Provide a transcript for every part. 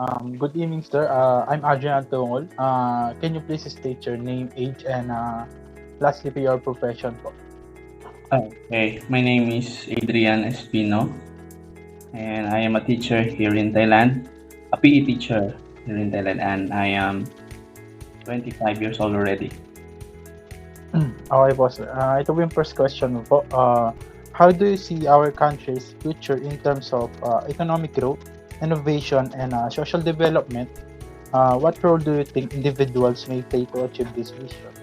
Good evening, sir. I'm Adrian Tungol. Can you please state your name, age, and lastly, your profession po? Okay, my name is Adrian Espino, and I am a teacher here in Thailand, a PE teacher here in Thailand, and I am 25 years old already. Okay po, sir. Ito po yung first question mo po. How do you see our country's future in terms of economic growth, innovation, and social development? What role do you think individuals may play to achieve this vision?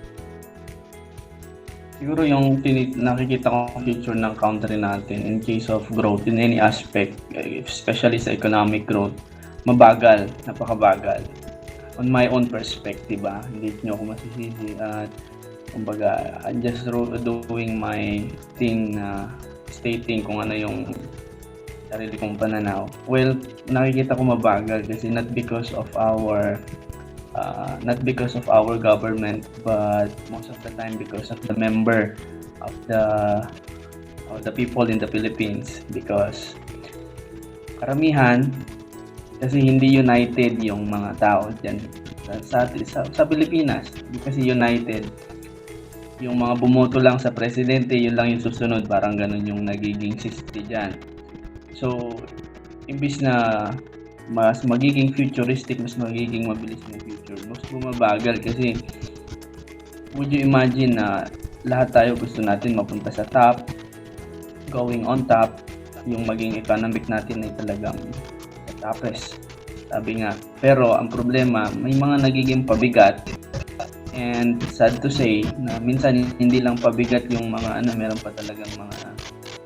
Siguro yung nakikita kong future ng country natin in case of growth in any aspect, especially sa economic growth, mabagal, napakabagal. On my own perspective, hindi nyo ako masisisi at kumbaga, I'm just doing my thing na stating kung ano yung sarili kong pananaw. Well, nakikita ko mabagal kasi not because of our government, but most of the time because of the member of the people in the Philippines, because karamihan kasi hindi united yung mga tao dyan sa Pilipinas, hindi kasi united. Yung mga bumoto lang sa presidente, yun lang yung susunod, parang ganun yung nagiging system dyan. So, imbis na mas magiging futuristic, mas magiging mabilis yung future, mas bumabagal kasi would you imagine na lahat tayo gusto natin mapunta sa top, going on top, yung maging economic natin ay talagang tapos, sabi nga. Pero ang problema, may mga nagiging pabigat, and sad to say na minsan hindi lang pabigat yung mga meron pa talagang mga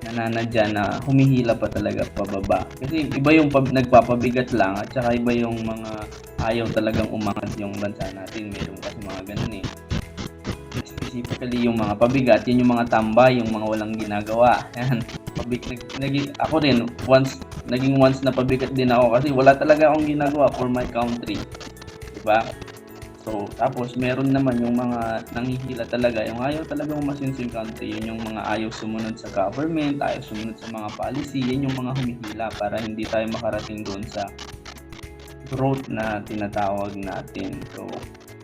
nananadya na humihila pa talaga pababa. Kasi iba yung nagpapabigat lang at saka iba yung mga ayaw talagang umangat yung bansa natin. Meron kasi mga ganun eh. Specifically yung mga pabigat, yun yung mga tambay, yung mga walang ginagawa. Yan. Ako rin, naging once na pabigat din ako kasi wala talaga akong ginagawa for my country. Diba? So, tapos meron naman yung mga nanghihila talaga, yung ayaw talagang umasenso yung country, yun yung mga ayaw sumunod sa government, ayaw sumunod sa mga policy, yun yung mga humihila para hindi tayo makarating doon sa growth na tinatawag natin. So,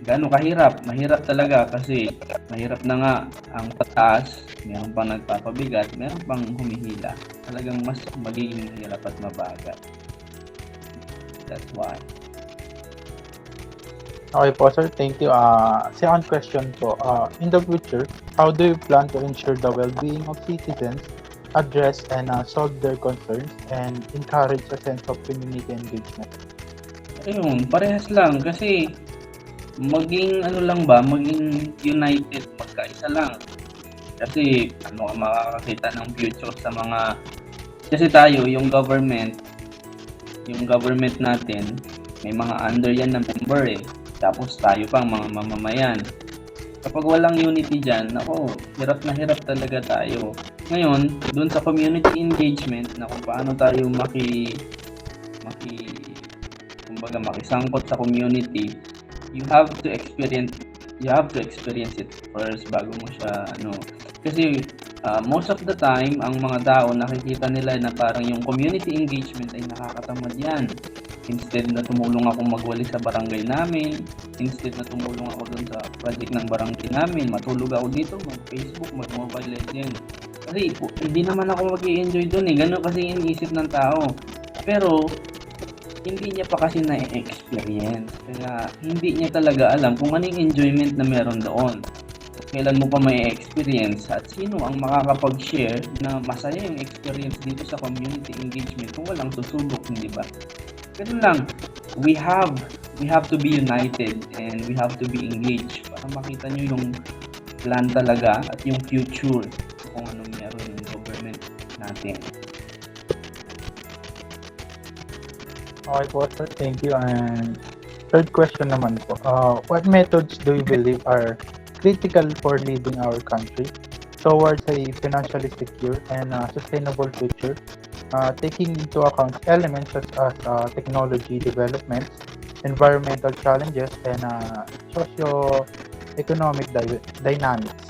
gaano kahirap? Mahirap talaga kasi mahirap na nga ang pataas, meron pang nagpapabigat, meron pang humihila. Talagang mas magiging mahirap at mabagal. That's why. Okay po, sir. Thank you. Second question po. In the future, how do you plan to ensure the well-being of citizens, address and solve their concerns, and encourage a sense of community engagement? Ayun, parehas lang kasi maging maging united, magkaisa lang. Kasi makakakita ng future sa mga, kasi tayo, yung government natin, may mga under yan na member eh. Tapos tayo pang mga mamamayan. Kapag walang unity dyan, hirap na hirap talaga tayo. Ngayon, dun sa community engagement na kung paano tayo makisangkot sa community, you have to experience it first bago mo siya kasi most of the time ang mga tao nakikita nila na parang yung community engagement ay nakakatamad yan. Instead na tumulong ako magwali sa barangay namin, instead na tumulong ako dun sa project ng barangay namin, matulog ako dito, mag-Facebook, mag-Mobile Legends. Kasi hindi naman ako mag-i-enjoy dun eh, gano'n kasi iniisip ng tao. Pero hindi niya pa kasi na-experience, kaya hindi niya talaga alam kung anong enjoyment na meron doon. Kailan mo pa may experience at sino ang makakapag-share na masaya yung experience dito sa community engagement kung walang susubok, hindi ba? Ganun lang, we have to be united and we have to be engaged para makita nyo yung plan talaga at yung future kung anong meron yung government natin. Okay po, sir. Thank you. And third question naman po. What methods do you believe are critical for leading our country towards a financially secure and sustainable future, taking into account elements such as technology development, environmental challenges, and socio-economic dynamics?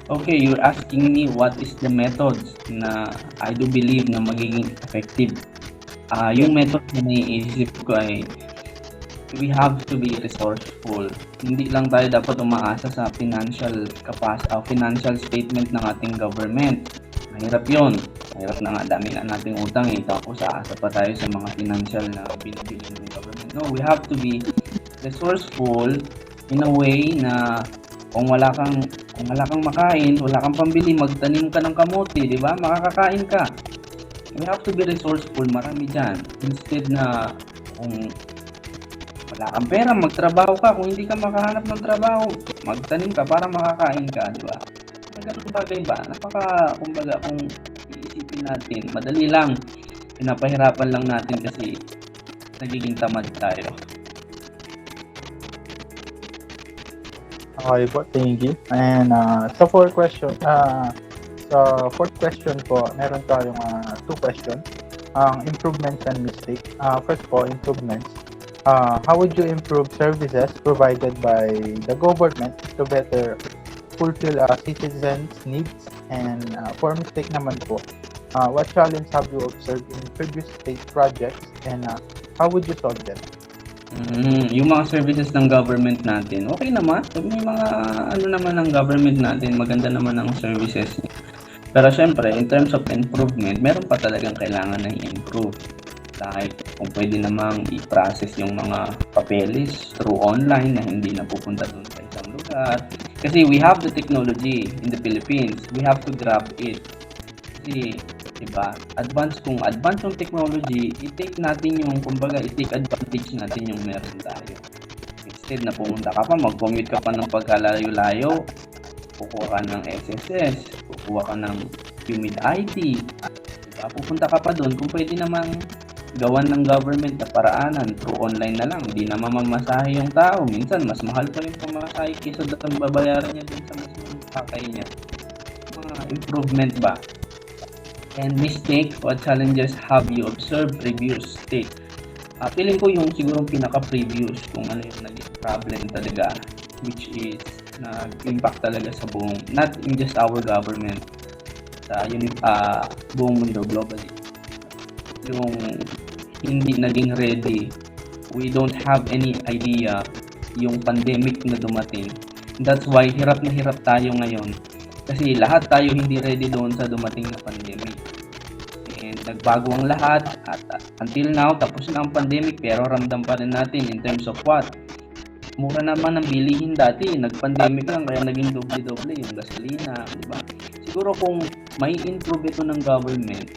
Okay, you're asking me what is the methods na I do believe na magiging effective Yung method na naiisip ko ay we have to be resourceful. Hindi lang tayo dapat umaasa sa financial statement ng ating government. Mahirap yun. Mahirap na nga, dami na nating utang eh. Tapos aasa pa tayo sa mga financial na binibili ng government. No, we have to be resourceful in a way na kung wala kang makain, wala kang pambili, magtanim ka ng kamote, di ba? Makakakain ka. We have to be resourceful, marami dyan. Instead na kung wala kang pera, magtrabaho ka. Kung hindi ka makahanap ng trabaho, magtanim ka para makakain ka, di ba? Ganun bagay ba? Kumbaga, kung iisipin natin, madali lang. Pinapahirapan lang natin kasi nagiging tamad tayo. Okay po, thank you. And sa fourth question po, meron tayong two questions. Improvements and mistakes. First po, improvements. How would you improve services provided by the government to better fulfill citizens' needs? And for mistake naman po, what challenge have you observed in previous state projects and how would you solve them? Yung mga services ng government natin, okay naman. May mga naman ng government natin, maganda naman ang services. Pero syempre, in terms of improvement, meron pa talagang kailangan na i-improve. Like, kung pwede namang i-process yung mga papeles through online na hindi na pupunta doon sa isang lugar. Kasi we have the technology in the Philippines. We have to grab it. Kasi, diba, advance yung technology, i-take advantage natin yung meron tayo. Instead na pumunta ka pa, mag-commute ka pa ng pagkalayo-layo, kukuha ka ng SSS, kukuha ka ng humid ID, diba, pupunta ka pa doon, kung pwede namang gawan ng government na paraanan through online na lang, hindi na mamamasahe yung tao, minsan mas mahal pa yung pamasahe kaysa datang babayaran niya dun sa mismong sakay niya. Mga improvement ba? And mistake, what challenges have you observed previous state? Feeling ko yung sigurong pinaka-previous kung ano yung naging problem talaga, which is nag-impact talaga sa buong, not in just our government, sa buong mundo globally. Yung hindi naging ready, we don't have any idea yung pandemic na dumating. That's why hirap na hirap tayo ngayon. Kasi lahat tayo hindi ready doon sa dumating na pandemic. And nagbago ang lahat at until now, tapos na ang pandemic pero ramdam pa rin natin in terms of what? Mura naman ang bilihin dati, nag-pandemic lang kaya naging doble-doble yung gasolina, di ba? Siguro kung may improve ito ng government,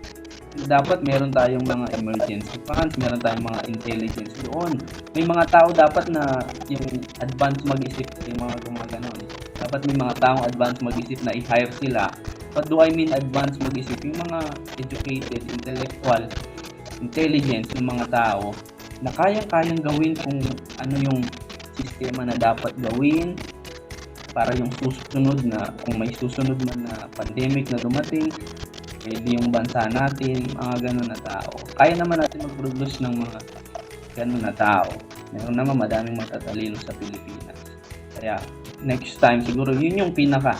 dapat meron tayong mga emergency funds, meron tayong mga intelligence doon. May mga tao dapat na yung advance mag-isip, yung mga gumaganon. Dapat may mga taong advance mag-isip na i-hire sila. What do I mean advance mag-isip? Yung mga educated, intellectual, intelligence ng mga tao na kayang-kayang gawin kung ano yung sistema na dapat gawin para yung susunod na, kung may susunod man na pandemic na dumating, pwede yung bansa natin, mga ganun na tao. Kaya naman natin mag-produce ng mga ganun na tao. Meron naman madaming matatalino sa Pilipinas. Kaya next time, siguro yun yung pinaka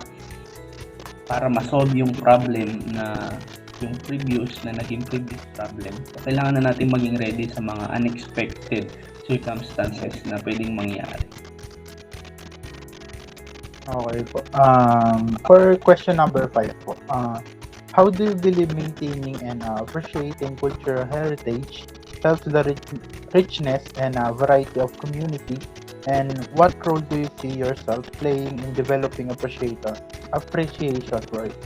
para ma-solve yung problem na yung naging previous problem. So, kailangan na natin maging ready sa mga unexpected circumstances na pwedeng mangyari. Okay po. For question number 5 po. How do you believe maintaining and appreciating cultural heritage helps the richness and variety of community? And what role do you see yourself playing in developing appreciation for it?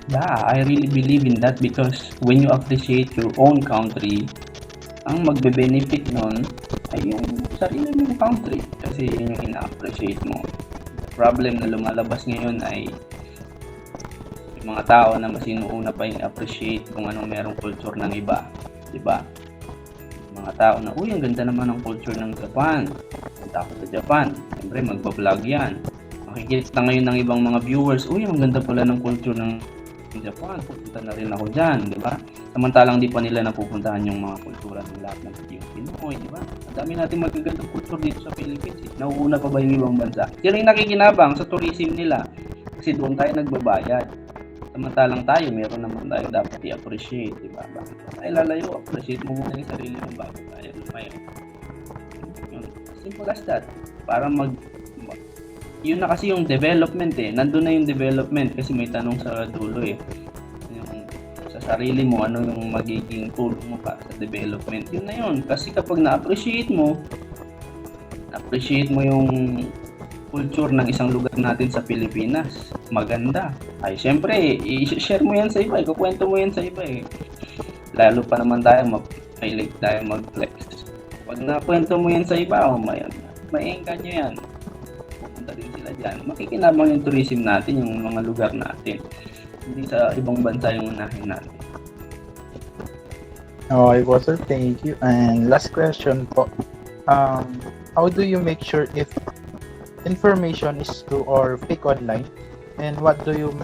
Yeah, I really believe in that because when you appreciate your own country, ang magbe-benefit nun ay yung sarili mong country kasi yun yung ina-appreciate mo. The problem na lumalabas ngayon ay yung mga tao na mas inuuna pa yung appreciate kung anong merong culture ng iba, di ba? Mga tao na, uy, ang ganda naman ng culture ng Japan. Punta ako sa Japan. Siyempre, magbablog yan. Makikita ngayon ng ibang mga viewers, uy, ang ganda pala ng culture ng Japan. Pupunta na rin ako dyan, di ba? Samantalang di pa nila napupuntahan yung mga kultura ng lahat ng Pinoy, di ba? Ang dami natin magagandang culture dito sa Philippines. Nauuna pa ba yung ibang bansa? Sila yung nakikinabang sa tourism nila. Kasi doon tayo nagbabayad. Samantalang tayo, meron naman tayo dapat i-appreciate, di ba? Bakit ka tayo lalayo? Appreciate mo muna yung sarili mo bago tayo lumayo. Yun. Simple as that. Para yun na kasi yung development nandun na yung development kasi may tanong sa dulo yung sa sarili mo, ano yung magiging tulong mo para sa development. Yun na yun. Kasi kapag na-appreciate mo yung culture ng isang lugar natin sa Pilipinas, maganda. Ay, syempre, i-share mo yan sa iba, ikukwento mo yan sa iba Lalo pa naman tayo, mahilig tayo mag-flex. Pag nakwento mo yan sa iba, may-engganyo yan. Pupunta din sila dyan. Makikinabang yung tourism natin, yung mga lugar natin. Hindi sa ibang bansa yung unahin natin. Okay po, sir. Thank you. And last question po. How do you make sure if information is true or fake online? And what do you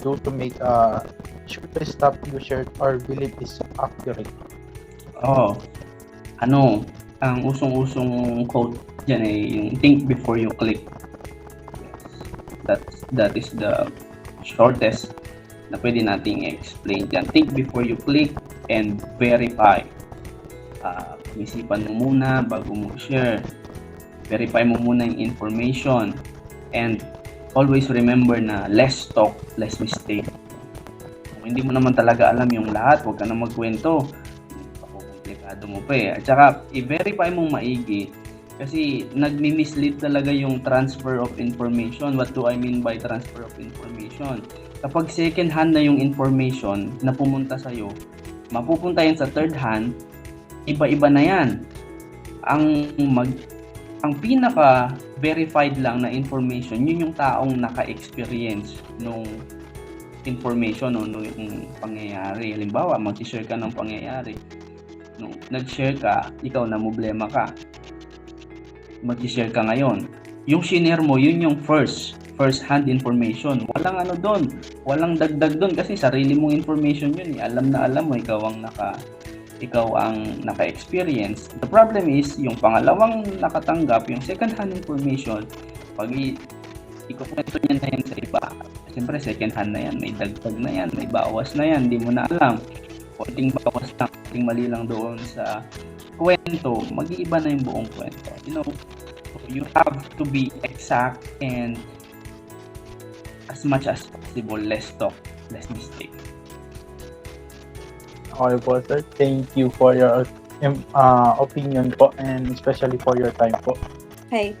do to make sure the stuff you shared or believe is accurate? Ang usong-usong quote dyan yung think before you click. That is the shortest na pwede nating explain dyan. Think before you click and verify. Isipan mo muna bago mo share. Verify mo muna yung information. And always remember na less talk, less mistake. Kung hindi mo naman talaga alam yung lahat, huwag ka na magkwento. Komplikado mo pa At saka, i-verify mong maigi kasi nagmi-mislead talaga yung transfer of information. What do I mean by transfer of information? Kapag second hand na yung information na pumunta sa'yo, mapupunta yan sa third hand, iba-iba na yan. Ang pinaka verified lang na information, yun yung taong naka-experience nung information o nung pangyayari. Halimbawa, mag-share ka ng pangyayari. Nung nag-share ka, ikaw na problema ka. Mag-share ka ngayon. Yung share mo, yun yung first hand information. Walang doon. Walang dagdag doon kasi sarili mong information yun. Alam na alam mo, ikaw ang naka-experience. The problem is, yung pangalawang nakatanggap, yung second-hand information, pag ikukwento niya na yan sa iba, siyempre second-hand na yan, may dagdag na yan, may bawas na yan, hindi mo na alam. Konting bawas lang, konting mali lang doon sa kwento, mag-iiba na yung buong kwento. You have to be exact and as much as possible, less talk, less mistake. Okay po, sir. Thank you for your opinion po and especially for your time po. Hi.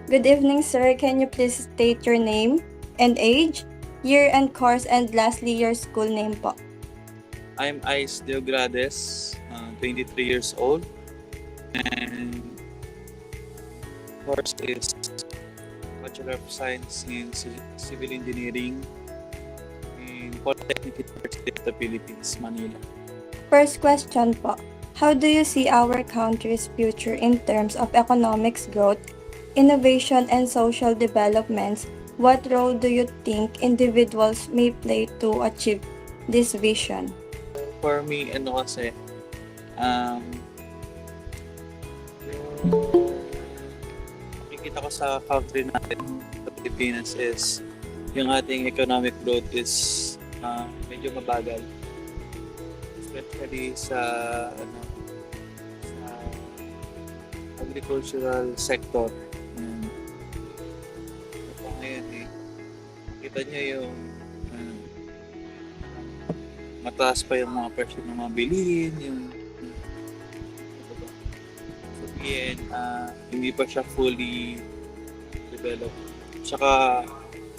Good evening, sir. Can you please state your name and age, year and course, and lastly, your school name po? I'm Ice Deogrades, 23 years old, and course is Bachelor of Science in Civil Engineering in Polytechnic University of the Philippines, Manila. First question po. How do you see our country's future in terms of economics growth, innovation, and social developments? What role do you think individuals may play to achieve this vision? For me, kasi, nakikita ko sa country natin, sa Pilipinas, is yung ating economic growth is medyo mabagal. Especially sa agricultural sector. Ngayon kita nyo yung mataas pa yung mga presyo ng mga bilihin, yung sabihin, hindi pa siya fully developed. Tsaka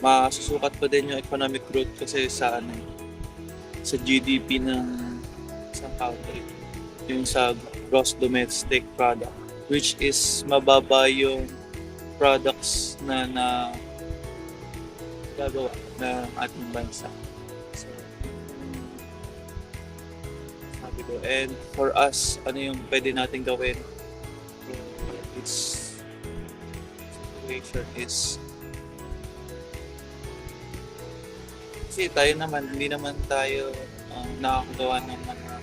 masusukat pa din yung economic growth kasi sa sa GDP ng isang country, yung sa gross domestic product, which is mababa yung products na gagawa ng ating bansa. So, sabi ko, and for us, ano yung pwede natin gawin for this situation is kasi tayo naman, hindi naman tayo nakakagawa ng mga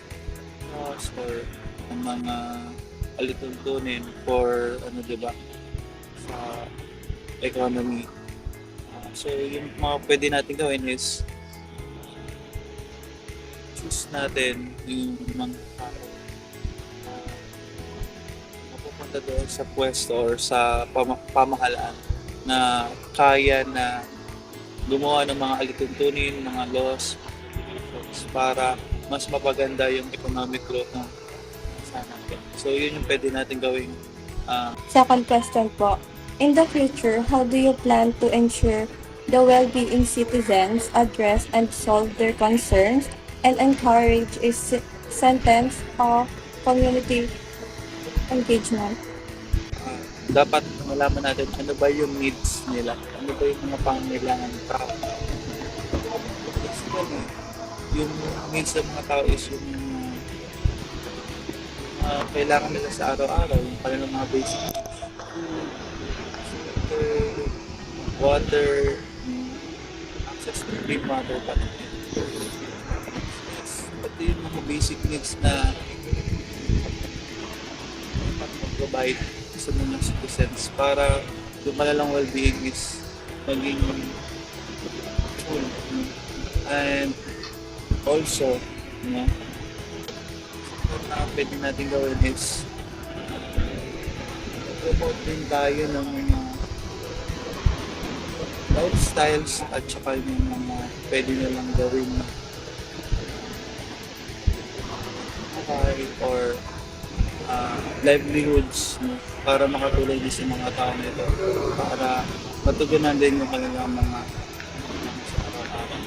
laws or ng mga alituntunin for diba, sa economy. So yung mga pwede natin gawin is i-boost natin yung mga tao na mapupunta doon sa pwesto or sa pamahalaan na kaya na gumawa ng mga alituntunin, mga laws, para mas mapaganda yung economic growth ng bansa natin. So yun yung pwede natin gawing Second question po. In the future, how do you plan to ensure the well-being citizens address and solve their concerns and encourage a sentence of community engagement? dapat malaman natin ano ba yung needs nila, ano ba yung mga pangangailangan ng tao. Basically, yung needs ng mga tao is yung kailangan nila sa araw-araw, yung kanilang mga basic needs. Water, access to clean water, pati yung mga basic needs na dapat mag-provide sa mga citizens para yung kanilang well-being is maging full. And also, na pwede natin gawin is promote din tayo ng mga lifestyles at saka yung mga pwede nilang gawin or livelihoods para makatulong din sa mga tao nito para matugunan din yung kanilang mga sa araw-araw.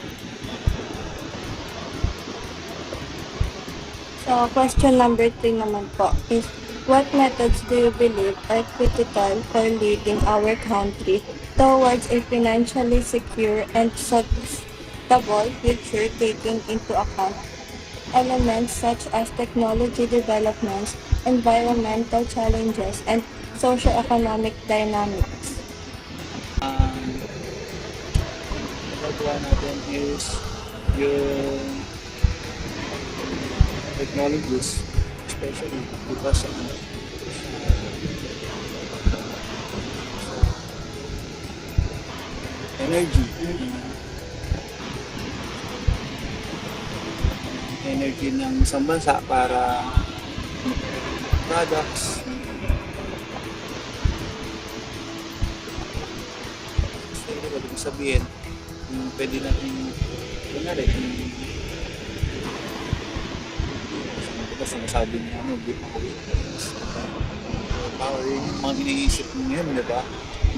So, question number 3 naman po is, what methods do you believe are critical for leading our country towards a financially secure and sustainable future, taking into account elements such as technology developments, environmental challenges, and socio-economic dynamics? Nagagawa natin is yung technologies, especially because of energy ng isang bansa para products ibig sabihin pwede natin kunwari sinasabi niya power yung mga iniisip niya di ba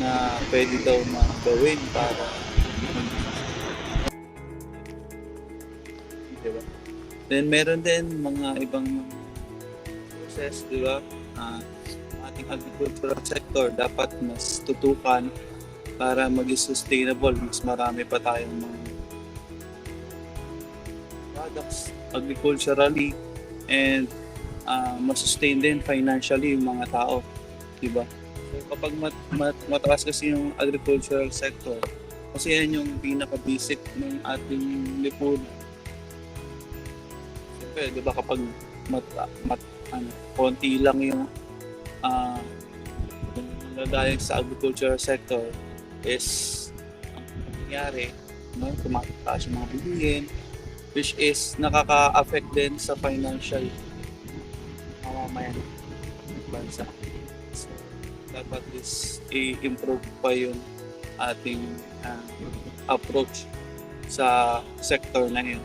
na pwede daw na gawin para di ba. Then meron din mga ibang process, di ba? Ating agricultural sector dapat mas tutukan para maging sustainable. Mas marami pa tayong mga products agriculturally and masustain din financially yung mga tao, di ba? So kapag mataas kasi yung agricultural sector, kasi yan yung pinaka-basic ng ating lipunan. Di ba kapag konti lang yung nagagaling sa agricultural sector is ang nangyayari tumataas yung mga bilihin which is nakaka-affect din sa financial mamamayan ng bansa. So, dapat is i-improve pa yung ating approach sa sector na yun.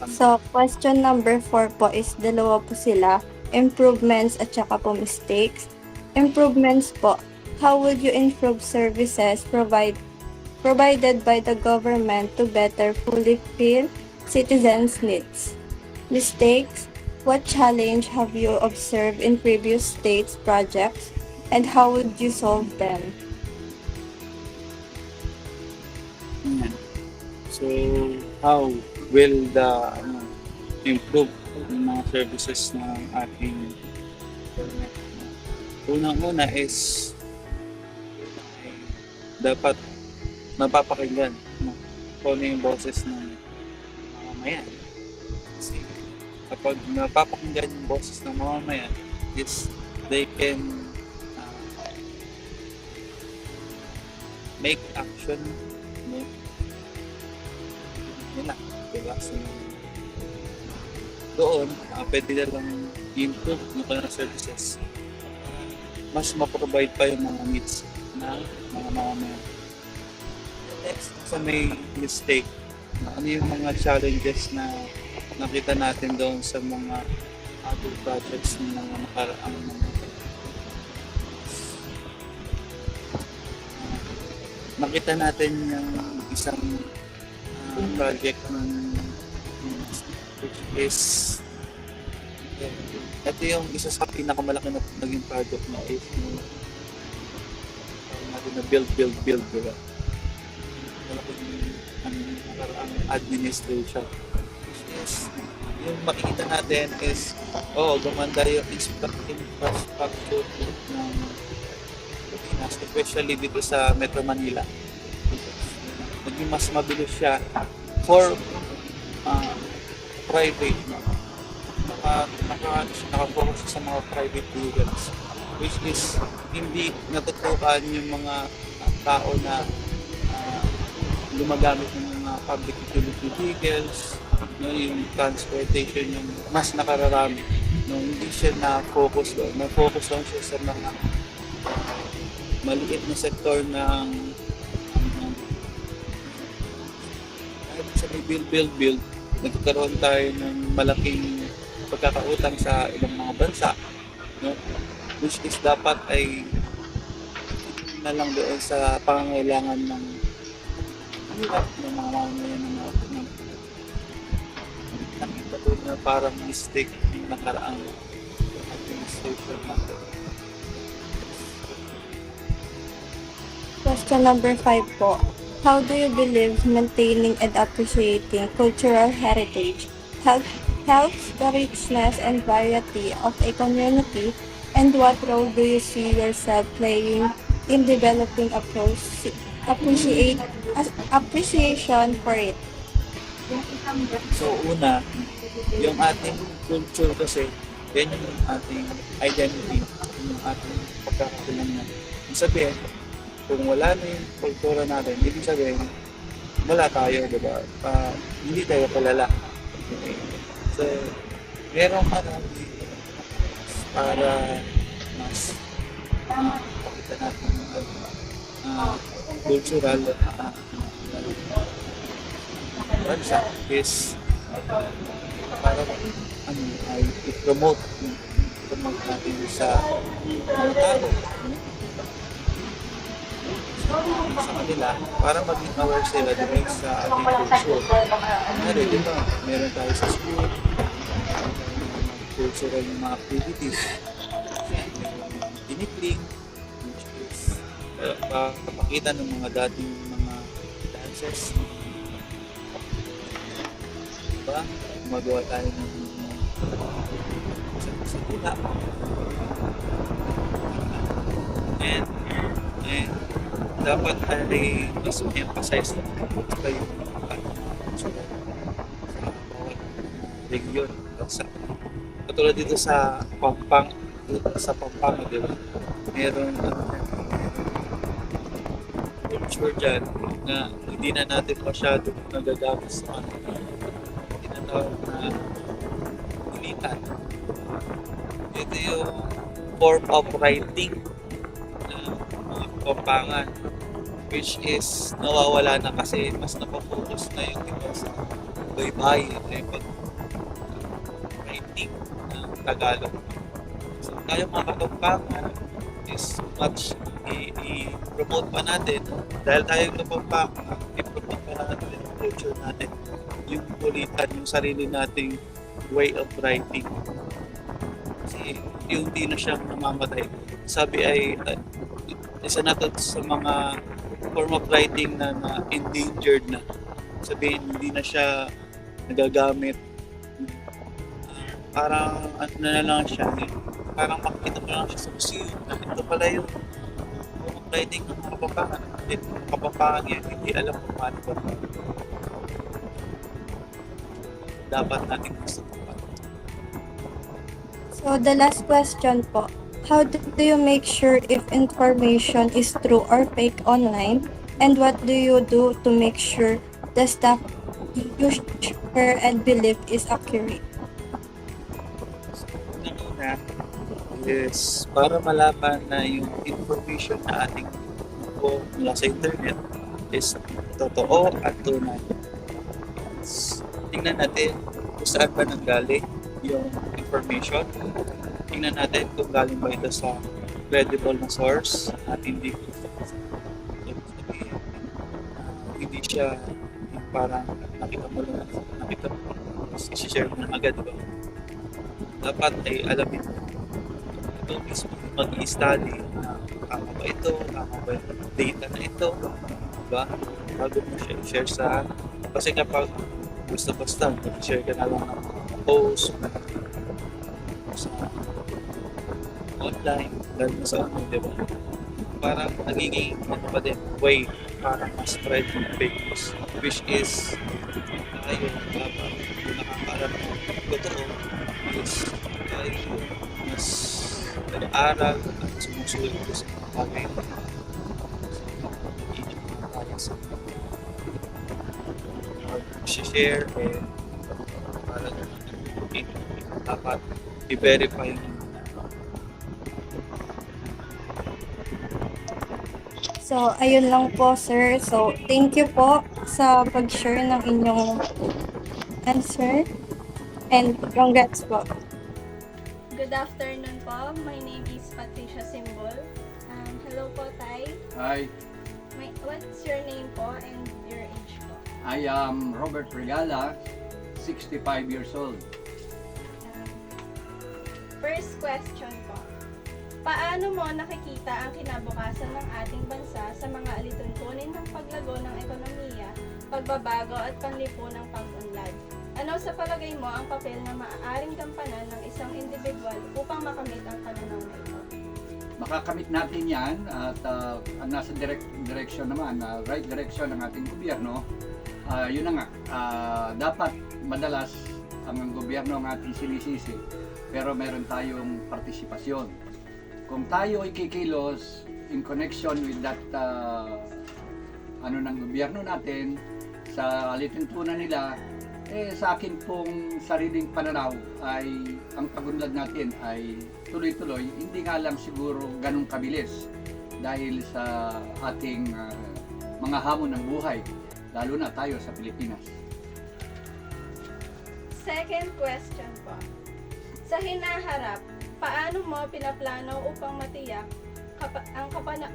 So, question number 4 po is dalawa po sila, improvements at saka po mistakes. Improvements po, how would you improve services provided by the government to better fully fill citizens' needs? Mistakes, what challenge have you observed in previous states projects and how would you solve them? So, how will the improve yung mga services ng ating government? Unang-una is dapat napapakinggan kung ano yung boses ng mamamayan. Kasi kapag napapakinggan yung boses ng mamamayan is they can make action diba? So, doon, pwede na lang i-improve yung kanilang services. Mas ma-provide pa yung mga needs ng mga mamamayan. Next, sa may mistake, ano yung mga challenges na nakita natin doon sa mga other projects ng mga nakaraang mga nakita natin yung isang project ng which is ito yung isa sa pinakamalaki na naging project na is yung natin na build, diba? Malaking nakaraang administration. Which is, yung makikita natin is, gumanda yung infrastructure ng Pilipinas, especially dito sa Metro Manila. Naging mas mabilis siya for private. Naka-focus sa mga private vehicles, which is hindi natutukan yung mga tao na gumagamit ng mga public utility vehicles, yung transportation yung mas nakararami. Hindi siya na-focus doon. Na-focus lang siya sa mga maliit na sektor ng sa may build, nagkaroon tayo ng malaking pagkakautang sa ibang mga bansa, no? Which is dapat ay na lang doon sa pangangailangan ng hirap ng mga mamamayan ng nakita ko na parang mistake yung nakaraang administration natin. Question number 5 po. How do you believe maintaining and appreciating cultural heritage helps the richness and variety of a community, and what role do you see yourself playing in developing appreciation for it? So una, yung ating culture kasi, yan yung ating identity, yung ating pagkakakilangan. Ibig sabihin, kung wala na yung kultura natin, ibig sabihin, wala tayo, diba? Hindi tayo kalala. Okay. So, meron ka na para mas pakita natin cultural bansa is para ay i-promote natin sa mga tao sa kanila para maging aware sila din sa ating culture. Meron din ba? Meron tayo sa school, cultural mga activities, tinikling, which is papakita ng mga dating mga dances. Diba? Magawa tayo ng sa tula. And dapat ay mas emphasize sa yung sa bawat region. Katulad dito sa Pampanga, di ba? Meron culture dyan na hindi na natin masyado nagagamit sa tinatawag na ulitan. Ito yung form of writing na mga Kapampangan, which is nawawala na kasi mas napafocus na yung iba sa baybay na yung writing ng Tagalog. So tayo mga Kapampangan is much i-promote pa natin dahil tayo Kapampangan, i-promote pa natin yung culture natin, yung kulitan, yung sarili nating way of writing. Kasi yung di na siyang namamatay. Sabi ay isa na to sa mga form of writing na endangered na. Sabihin, hindi na siya nagagamit. Parang ano na lang siya, parang makikita mo lang siya sa museum na ito pala yung form of writing ng mga Kapampangan. Mga Kapampangan yan, hindi alam kung paano ba. Dapat natin gusto pa. So the last question po. How do you make sure if information is true or fake online? And what do you do to make sure the staff you share and believe is accurate? Una is para malaman na yung information na ating po mula sa internet is totoo at tunay. Tingnan natin kung saan ba nanggaling yung information. Tingnan natin kung galing ba ito sa credible na source at hindi hindi siya yung parang nakita mo isi-share mo na agad, diba? Dapat ay alamin mo ito mismo mag-i-study na tama ba ito, tama ba yung data na ito, diba? Bago mo siya i-share sa kasi kapag basta-basta share ka na lang ng post sa online, lalo na sa online, diba? Parang nagiging ano pa din, way para ma-spread yung fake news, which is tayo dapat kung nakakaalam mo totoo is tayo mas nag-aaral at sumusunod ko sa mga bagay na para sa share and para dapat i-verify mo. So, ayun lang po, sir. So, thank you po sa pag-share ng inyong answer. And congrats po. Good afternoon po. My name is Patricia Simbol. Hello po, Tay. Hi, What's your name po and your age po? I am Robert Regala, 65 years old. First question po. Paano mo nakikita ang kinabukasan ng ating bansa sa mga alituntunin ng paglago ng ekonomiya, pagbabago at panlipunang pag-unlad? Ano sa palagay mo ang papel na maaaring gampanan ng isang individual upang makamit ang pananaw na ito? Makakamit natin yan at ang nasa direction naman, right direction ng ating gobyerno. Yun na nga, dapat madalas ang gobyerno ang ating sinisisi, pero meron tayong partisipasyon. Kung tayo ay kikilos in connection with that ng gobyerno natin sa alituntunan nila, sa akin pong sariling pananaw ay ang pagunlad natin ay tuloy-tuloy, hindi nga lang siguro ganun kabilis dahil sa ating mga hamon ng buhay, lalo na tayo sa Pilipinas. Second question po. Sa hinaharap, paano mo pinaplano upang matiyak ang kapakanan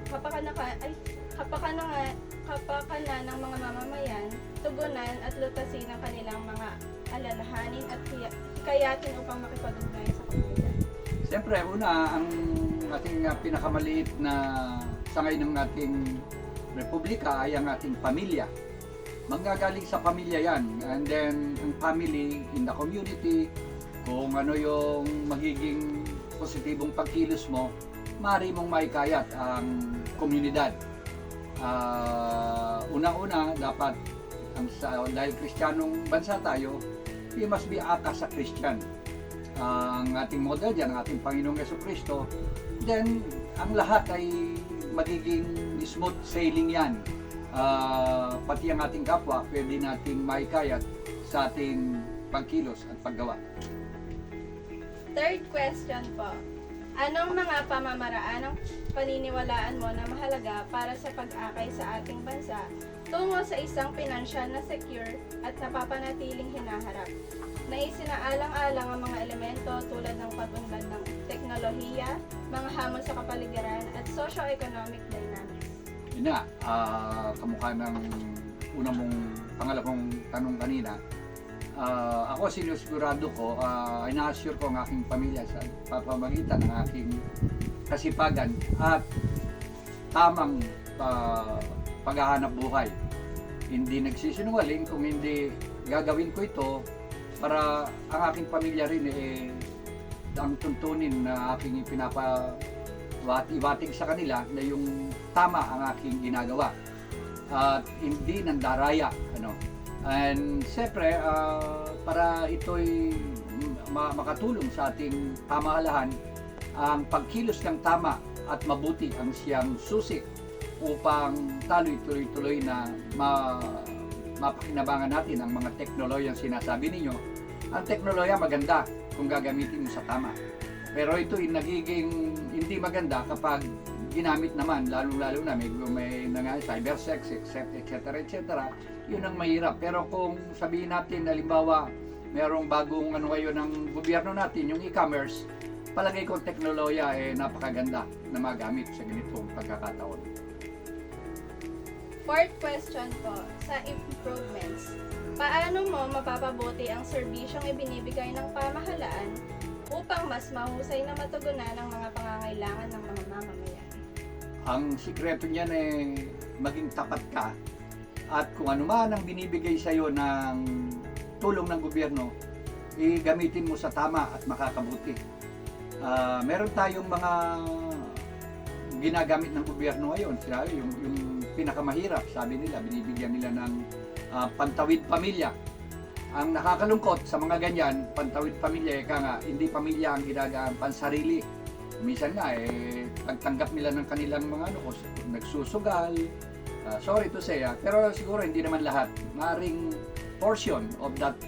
ng mga mamamayan, tugunan at lutasin ang kanilang mga alalahanin at hikayatin upang makipag-ugnayan sa komunidad? Siyempre, una, ang ating pinakamaliit na sangay ng ating republika ay ang ating pamilya. Manggagaling sa pamilya yan. And then, ang family in the community, kung ano yung magiging positibong pagkilos mo, maaari mong maikayat ang komunidad. Unang-una, dapat dahil Kristiyanong bansa tayo, we must be akas sa Christian. Ang ating model dyan, ang ating Panginoong Jesucristo, then ang lahat ay magiging smooth sailing yan. Pati ang ating kapwa, pwede nating maikayat sa ating pagkilos at paggawa. Third question po. Anong mga pamamaraan ang paniniwalaan mo na mahalaga para sa pag-akay sa ating bansa tungo sa isang pinansyal na secure at napapanatiling hinaharap? Na isinaalang-alang ang mga elemento tulad ng pag-unlad ng teknolohiya, mga hamon sa kapaligiran at socio-economic dynamics. Yun na, kamukha ng pangalawang tanong kanina. Ako sinusigurado ko, ina-assure ko ang aking pamilya sa pamamagitan ng aking kasipagan at tamang paghahanap buhay. Hindi nagsisinungaling kung hindi gagawin ko ito para ang aking pamilya rin ang tuntunin na aking ipinapawatig sa kanila na yung tama ang aking ginagawa at hindi nandaraya. And siyempre, para ito'y makatulong sa ating pamahalaan, ang pagkilos ng tama at mabuti ang siyang susi upang talo'y tuloy-tuloy na mapakinabangan natin ang mga teknolohiyang sinasabi ninyo. Ang teknolohiya maganda kung gagamitin mo sa tama. Pero ito ay nagiging hindi maganda kapag ginamit naman, lalo-lalo na may cyber sex, etc. Yun ang mahirap. Pero kung sabihin natin, halimbawa, merong bagong ngayon ng gobyerno natin, yung e-commerce, palagay ko teknolohiya napakaganda na magamit sa ganitong pagkakataon. Fourth question po, sa improvements. Paano mo mapapabuti ang serbisyong ibinibigay ng pamahalaan upang mas mahusay na matugunan ang mga pangangailangan ng mga mamamayan? Ang sikreto niyan maging tapat ka at kung ano man ang binibigay sa iyo ng tulong ng gobyerno, gamitin mo sa tama at makakabuti. Meron tayong mga ginagamit ng gobyerno ngayon, yung pinakamahirap, sabi nila, binibigyan nila ng pantawid pamilya. Ang nakakalungkot sa mga ganyan, pantawid pamilya, hindi pamilya ang ginagamit, pansarili. Minsan nga, pagtanggap nila ng kanilang mga nagsusugal, sorry to say, pero siguro hindi naman lahat. Maring portion of that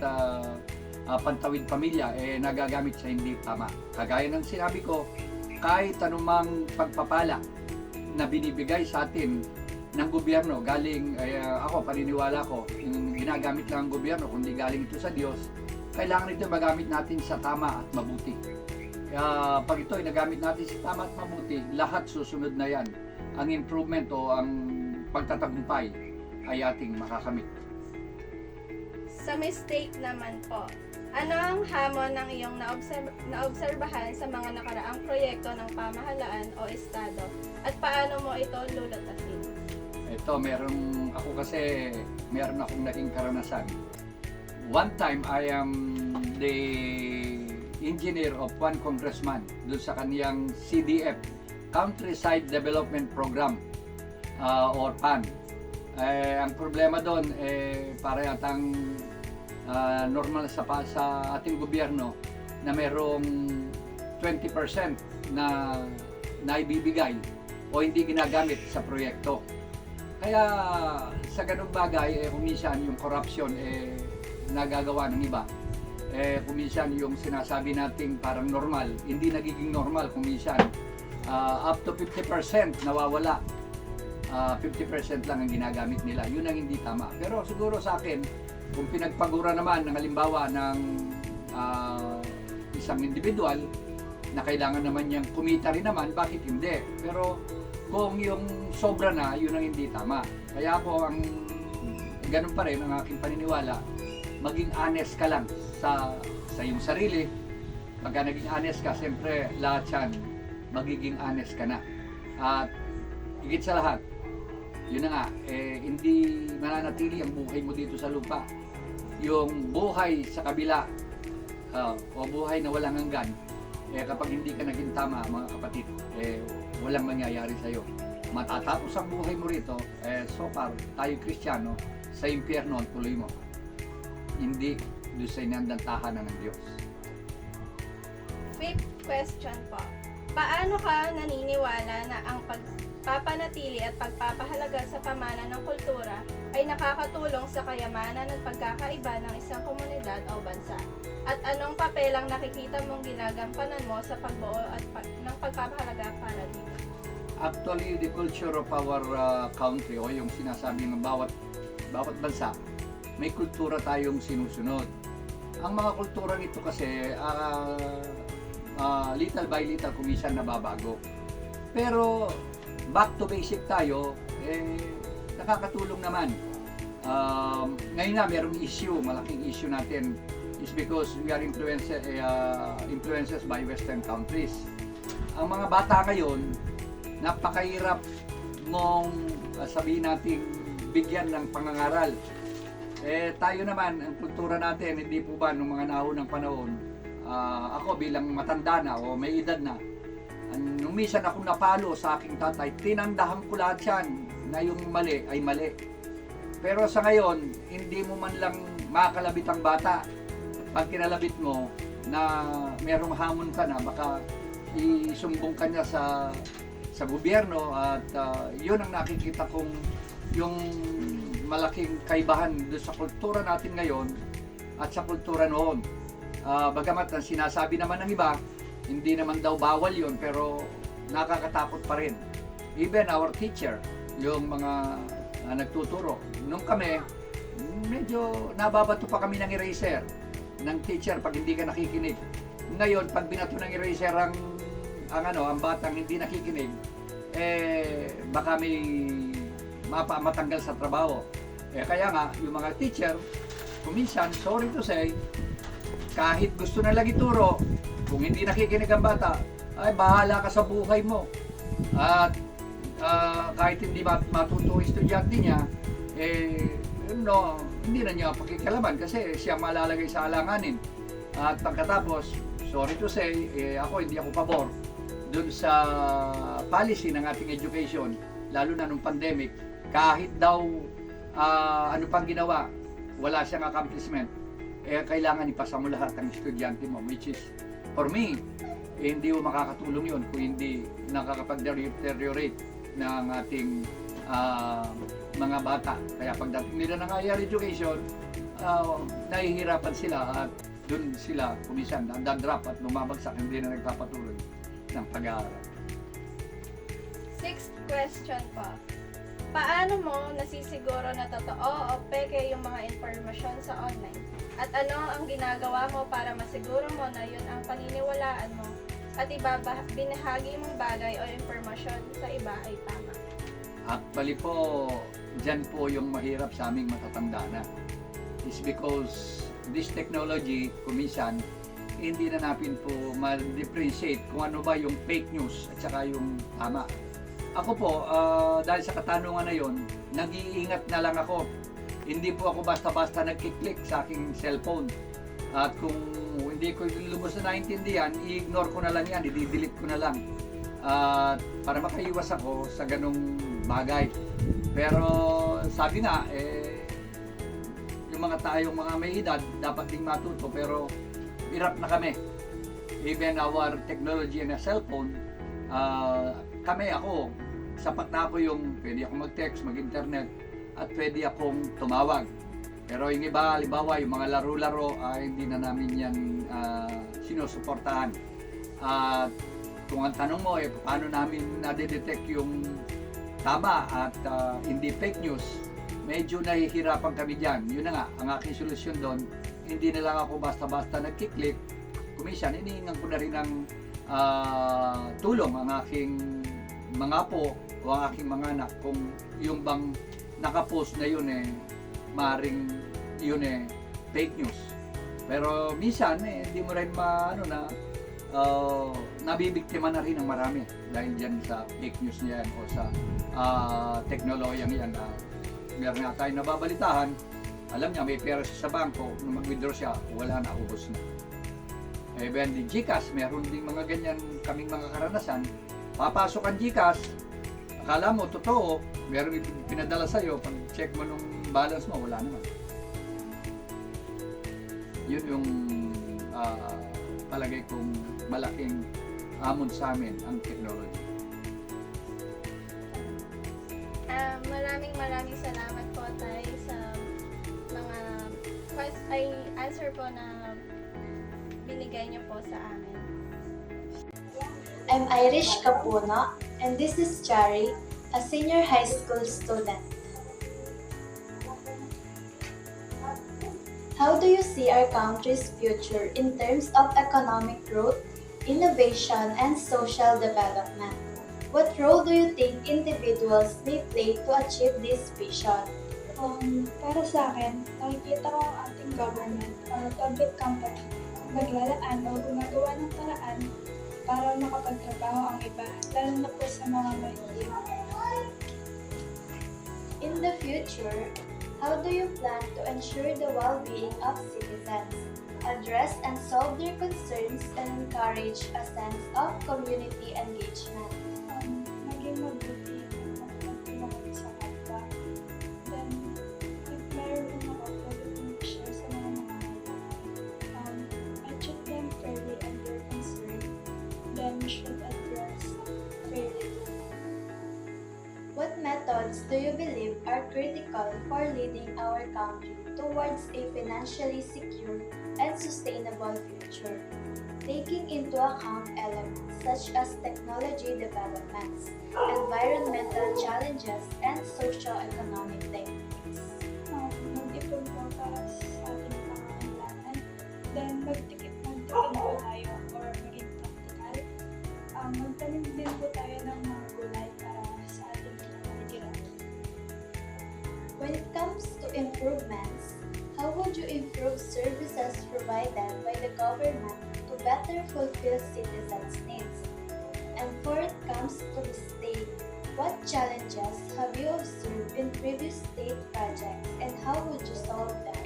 pantawid pamilya nagagamit sa hindi tama. Kagaya ng sinabi ko, kahit anumang pagpapala na binibigay sa atin ng gobyerno, galing, ako, paniniwala ko, yung ginagamit lang ng gobyerno, kundi galing ito sa Diyos, kailangan ito magamit natin sa tama at mabuti. Kaya pag ito ay nagamit natin sa tama at mabuti, lahat susunod na yan. Ang improvement o ang pagtatagumpay ay ating makakamit. Sa mistake naman po, ano ang hamon ng iyong naobserbahan sa mga nakaraang proyekto ng pamahalaan o estado at paano mo ito lulutasin? Ito, meron akong naging karanasan. One time, I am the engineer of one congressman doon sa kaniyang CDF, Countryside Development Program, or PAN. Ang problema doon, para yatang normal sa ating gobyerno na merong 20% na naibibigay o hindi ginagamit sa proyekto. Kaya sa ganung bagay, kuminsan yung corruption nagagawa ng iba. Kuminsan yung sinasabi nating parang normal, hindi nagiging normal kuminsan. Up to 50% nawawala. 50% lang ang ginagamit nila. Yun ang hindi tama. Pero siguro sa akin, kung pinagpagura naman ng halimbawa ng isang individual na kailangan naman niyang kumita rin naman, bakit hindi? Pero kung yung sobra na, yun ang hindi tama. Kaya ako, ang ganun pa rin ang aking paniniwala, maging honest ka lang sa iyong sarili. Pagka naging honest ka, siyempre lahat yan, magiging honest ka na. At higit sa lahat, yun na nga, hindi mananatili ang buhay mo dito sa lupa. Yung buhay sa kabila, o buhay na walang hanggan, kapag hindi ka naging tama, mga kapatid, walang mangyayari sa'yo. Matatapos ang buhay mo rito, so far, tayo Kristiyano, sa impyerno, tuloy mo. Hindi doon sa inandang tahanan ng Diyos. Fifth question po. Paano ka naniniwala na ang pagpapanatili at pagpapahalaga sa pamana ng kultura ay nakakatulong sa kayamanan at pagkakaiba ng isang komunidad o bansa? At anong papel ang nakikita mong ginagampanan mo sa pagbuo at ng pagpapahalaga para dito? Actually, the culture of our country o yung sinasabi ng bawat bansa, may kultura tayong sinusunod. Ang mga kulturang ito kasi little by little kumisan nababago. Pero back to basic tayo, nakakatulong naman. Ngayon na merong issue, malaking issue natin is because we are influenced by Western countries. Ang mga bata ngayon, napakahirap mong sabihin natin bigyan ng pangangaral. Tayo naman, ang kultura natin, hindi po ba nung mga naunang panahon, ako bilang matanda na o may edad na, nung minsan akong napalo sa aking tatay, tinandahan ko lahat yan na yung mali ay mali. Pero sa ngayon, hindi mo man lang makakalabit ang bata. Pag kinalabit mo na merong hamon ka na, baka isumbong ka niya sa gobyerno at yun ang nakikita kong yung malaking kaibahan doon sa kultura natin ngayon at sa kultura noon. Bagamat ang sinasabi naman ng iba, hindi naman daw bawal yon, pero nakakatakot pa rin. Even our teacher, yung mga nagtuturo. Nung kami, medyo nababato pa kami ng eraser ng teacher pag hindi ka nakikinig. Ngayon, pag binato ng eraser ang batang hindi nakikinig, baka may matanggal sa trabaho. Kaya nga, yung mga teacher, kuminsan, sorry to say, kahit gusto na lang ituro, kung hindi nakikinig ang bata, ay bahala ka sa buhay mo. At kahit hindi matuto ang estudyante niya, hindi na niya pakikialaman kasi siya malalagay sa alanganin. At pagkatapos, sorry to say, ako hindi ako pabor dun sa policy ng ating education, lalo na nung pandemic. Kahit daw ano pang ginawa, wala siyang accomplishment, kailangan ipasa mo lahat ng estudyante mo, which is, for me, hindi mo makakatulong yun kung hindi nakakapag-deteriorate ng ating mga bata. Kaya pagdating nila ng higher education, nahihirapan sila at dun sila kumisan nandadrop at bumabagsak, hindi na nagpapatuloy ng pag-aaral. Sixth question po. Paano mo nasisiguro na totoo o peke yung mga informasyon sa online? At ano ang ginagawa mo para masiguro mo na yun ang paniniwalaan mo at binahagi mong bagay o informasyon sa iba ay tama? Actually po, dyan po yung mahirap sa aming matatanda na. It's because this technology, kumisan, hindi na natin po ma-differentiate kung ano ba yung fake news at saka yung tama. Ako po, dahil sa katanungan na yon, nag-iingat na lang ako. Hindi po ako basta-basta nagkiklik sa aking cellphone. At kung hindi ko lubos na naintindihan, i-ignore ko na lang yan, i-delete ko na lang. Para makaiwas ako sa ganong bagay. Pero sabi nga, yung mga tayong mga may edad, dapat ding matuto, pero hirap na kami. Even our technology and a cellphone, ako, sapat na ako yung pwede akong mag-text, mag-internet, at pwede akong tumawag. Pero yung iba, halimbawa, yung mga laro-laro, hindi na namin yan sinusuportahan. At kung ang tanong mo, paano namin nadedetect yung tama at hindi fake news, medyo nahihirapan kami dyan. Yun na nga, ang aking solusyon doon, hindi na lang ako basta-basta nagkiklik. Kumisan, inihingan ko na rin ng tulong ang aking mga apo o ang aking mga anak kung yung bang nakapost na yun maring yun fake news. Pero minsan hindi mo rin nabibiktima na rin ng marami dahil dyan sa fake news niyan o sa teknolohiyang yan. Meron nga tayong nababalitahan, alam niya may pera siya sa bangko, nung mag-withdraw siya, wala na, ubos na. Ben di GCash, meron ding mga ganyan kaming mga karanasan. Papasok ang GCash, akala mo totoo, meron pinadala sa'yo, pag check mo nung balance mo, wala naman. Yun yung palagay kong malaking hamon sa amin ang technology. Maraming salamat po tayo sa mga answer po na binigay niyo po sa amin. I'm Irish Capuno, and this is Chari, a senior high school student. How do you see our country's future in terms of economic growth, innovation, and social development? What role do you think individuals may play to achieve this vision? Para sa akin, nakikita ko ang ating government or public company naglalaan o gumagawa ng paraan para makapagtrabaho ang iba, lalo na po sa mga mahihirap. In the future, how do you plan to ensure the well-being of citizens, address and solve their concerns, and encourage a sense of community engagement? Maging mabuti at magtulungan sa kapwa. Then, if mayroon ako, pwede kong share sa mga nangangailangan. I treat them fairly and their concern, then should address fairly. What method individuals do you believe are critical for leading our country towards a financially secure and sustainable future, taking into account elements such as technology developments, environmental challenges, and socio-economic dynamics? Mag-ipon po para sa ating pangangailangan. Then, magtikim po tayo or maging practical. Magtanim din po tayo ng mga gulay para sa ating kapaligiran. When it comes to improvements, how would you improve services provided by the government to better fulfill citizens' needs? And for it comes to the state, what challenges have you observed in previous state projects and how would you solve them?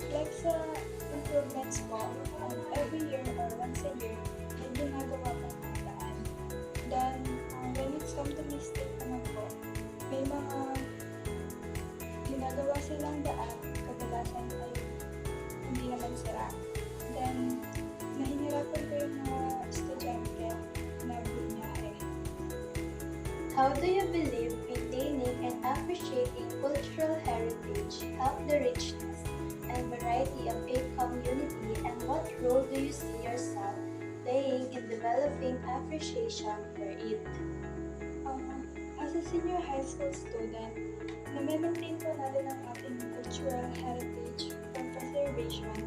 Like sa improvements po, every year or once a year, may ginagawa po ng daan. Then, when it's come to mistake naman po, may mga ginagawa silang daan, kadalasan ay hindi naman sira. Then, nahihirapan po yung mga estudyante na bumiyahe. How do you believe maintaining and appreciating cultural heritage help the richness and variety of a community, and what role do you see yourself playing in developing appreciation for it? As a senior high school student, na-maintain po natin ang ating cultural heritage for preservation,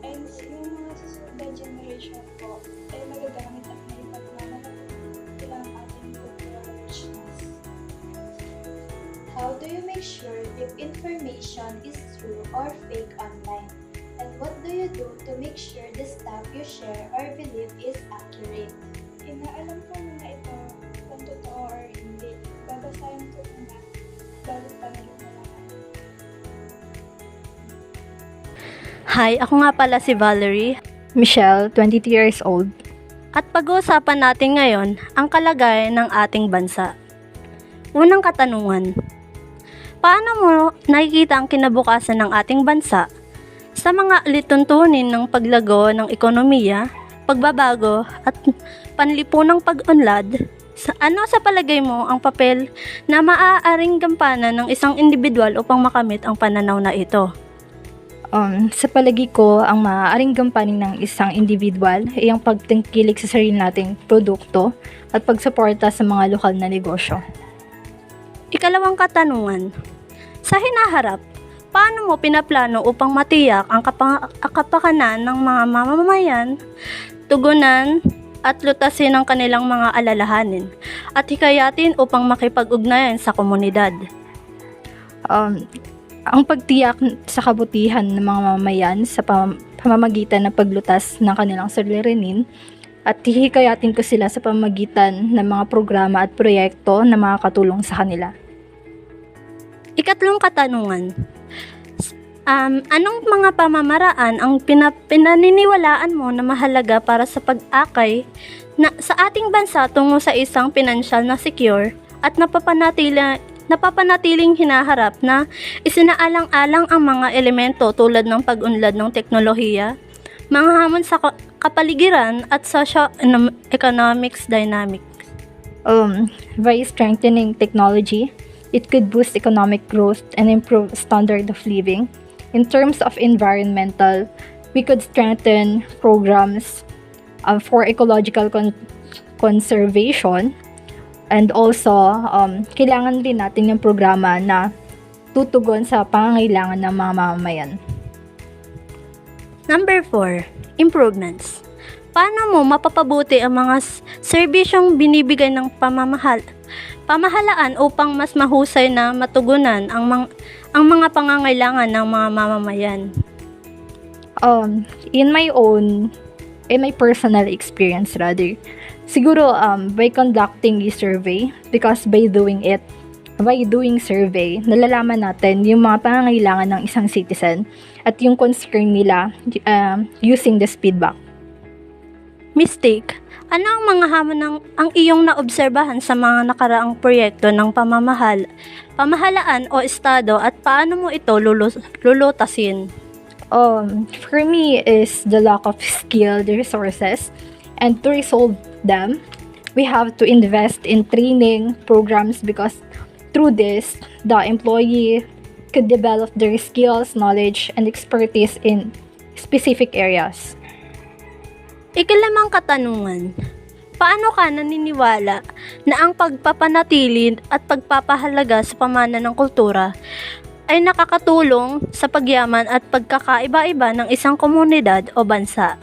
and yung mga susunod na generation po ay magagamit at may pagmamalaki ang ating cultural richness. How do you make sure if information is true or fake online? And what do you do to make sure the stuff you share or believe is accurate? Inaalam po muna ito kung totoo or hindi. Babasahin ko muna bago panalimulan. Hi, ako nga pala si Valerie. Michelle, 22 years old. At pag-uusapan natin ngayon ang kalagayan ng ating bansa. Unang katanungan, paano mo nakikita ang kinabukasan ng ating bansa sa mga lituntunin ng paglago ng ekonomiya, pagbabago at panlipunang pag-unlad? Ano sa palagay mo ang papel na maaaring gampanan ng isang individual upang makamit ang pananaw na ito? Sa palagi ko, ang maaaring gampanin ng isang individual ay ang pagtangkilik sa sarili nating produkto at pagsuporta sa mga lokal na negosyo. Ikalawang katanungan, sa hinaharap, paano mo pinaplano upang matiyak ang kapakanan ng mga mamamayan, tugunan at lutasin ang kanilang mga alalahanin at hikayatin upang makipag-ugnayan sa komunidad? Ang pagtiyak sa kabutihan ng mga mamamayan sa pamamagitan ng paglutas ng kanilang suliranin at hihikayatin ko sila sa pamamagitan ng mga programa at proyekto na makakatulong sa kanila. Ikatlong katanungan, anong mga pamamaraan ang pinaniniwalaan mo na mahalaga para sa pag-akay sa ating bansa tungo sa isang pinansyal na secure at napapanatiling hinaharap na isinaalang-alang ang mga elemento tulad ng pag-unlad ng teknolohiya, mga hamon sa kapaligiran at socio-economics dynamics? By strengthening technology, it could boost economic growth and improve standard of living. In terms of environmental, we could strengthen programs for ecological conservation, and also kailangan din natin yung programa na tutugon sa pangangailangan ng mga mamamayan. Number 4, improvements. Paano mo mapapabuti ang mga serbisyong binibigay ng pamahalaan upang mas mahusay na matugunan ang mga pangangailangan ng mga mamamayan? In my personal experience rather, siguro by conducting a survey, because by doing survey, nalalaman natin yung mga pangangailangan ng isang citizen at yung concern nila using this feedback. Mistake, ano ang mga hamon ang iyong naobserbahan sa mga nakaraang proyekto ng pamahalaan o estado at paano mo ito lulutasin? For me is the lack of skilled resources, and to resolve them, we have to invest in training programs because Through this, the employee could develop their skills, knowledge, and expertise in specific areas. Ikalimang katanungan, paano ka naniniwala na ang pagpapanatili at pagpapahalaga sa pamana ng kultura ay nakakatulong sa pagyaman at pagkakaiba-iba ng isang komunidad o bansa?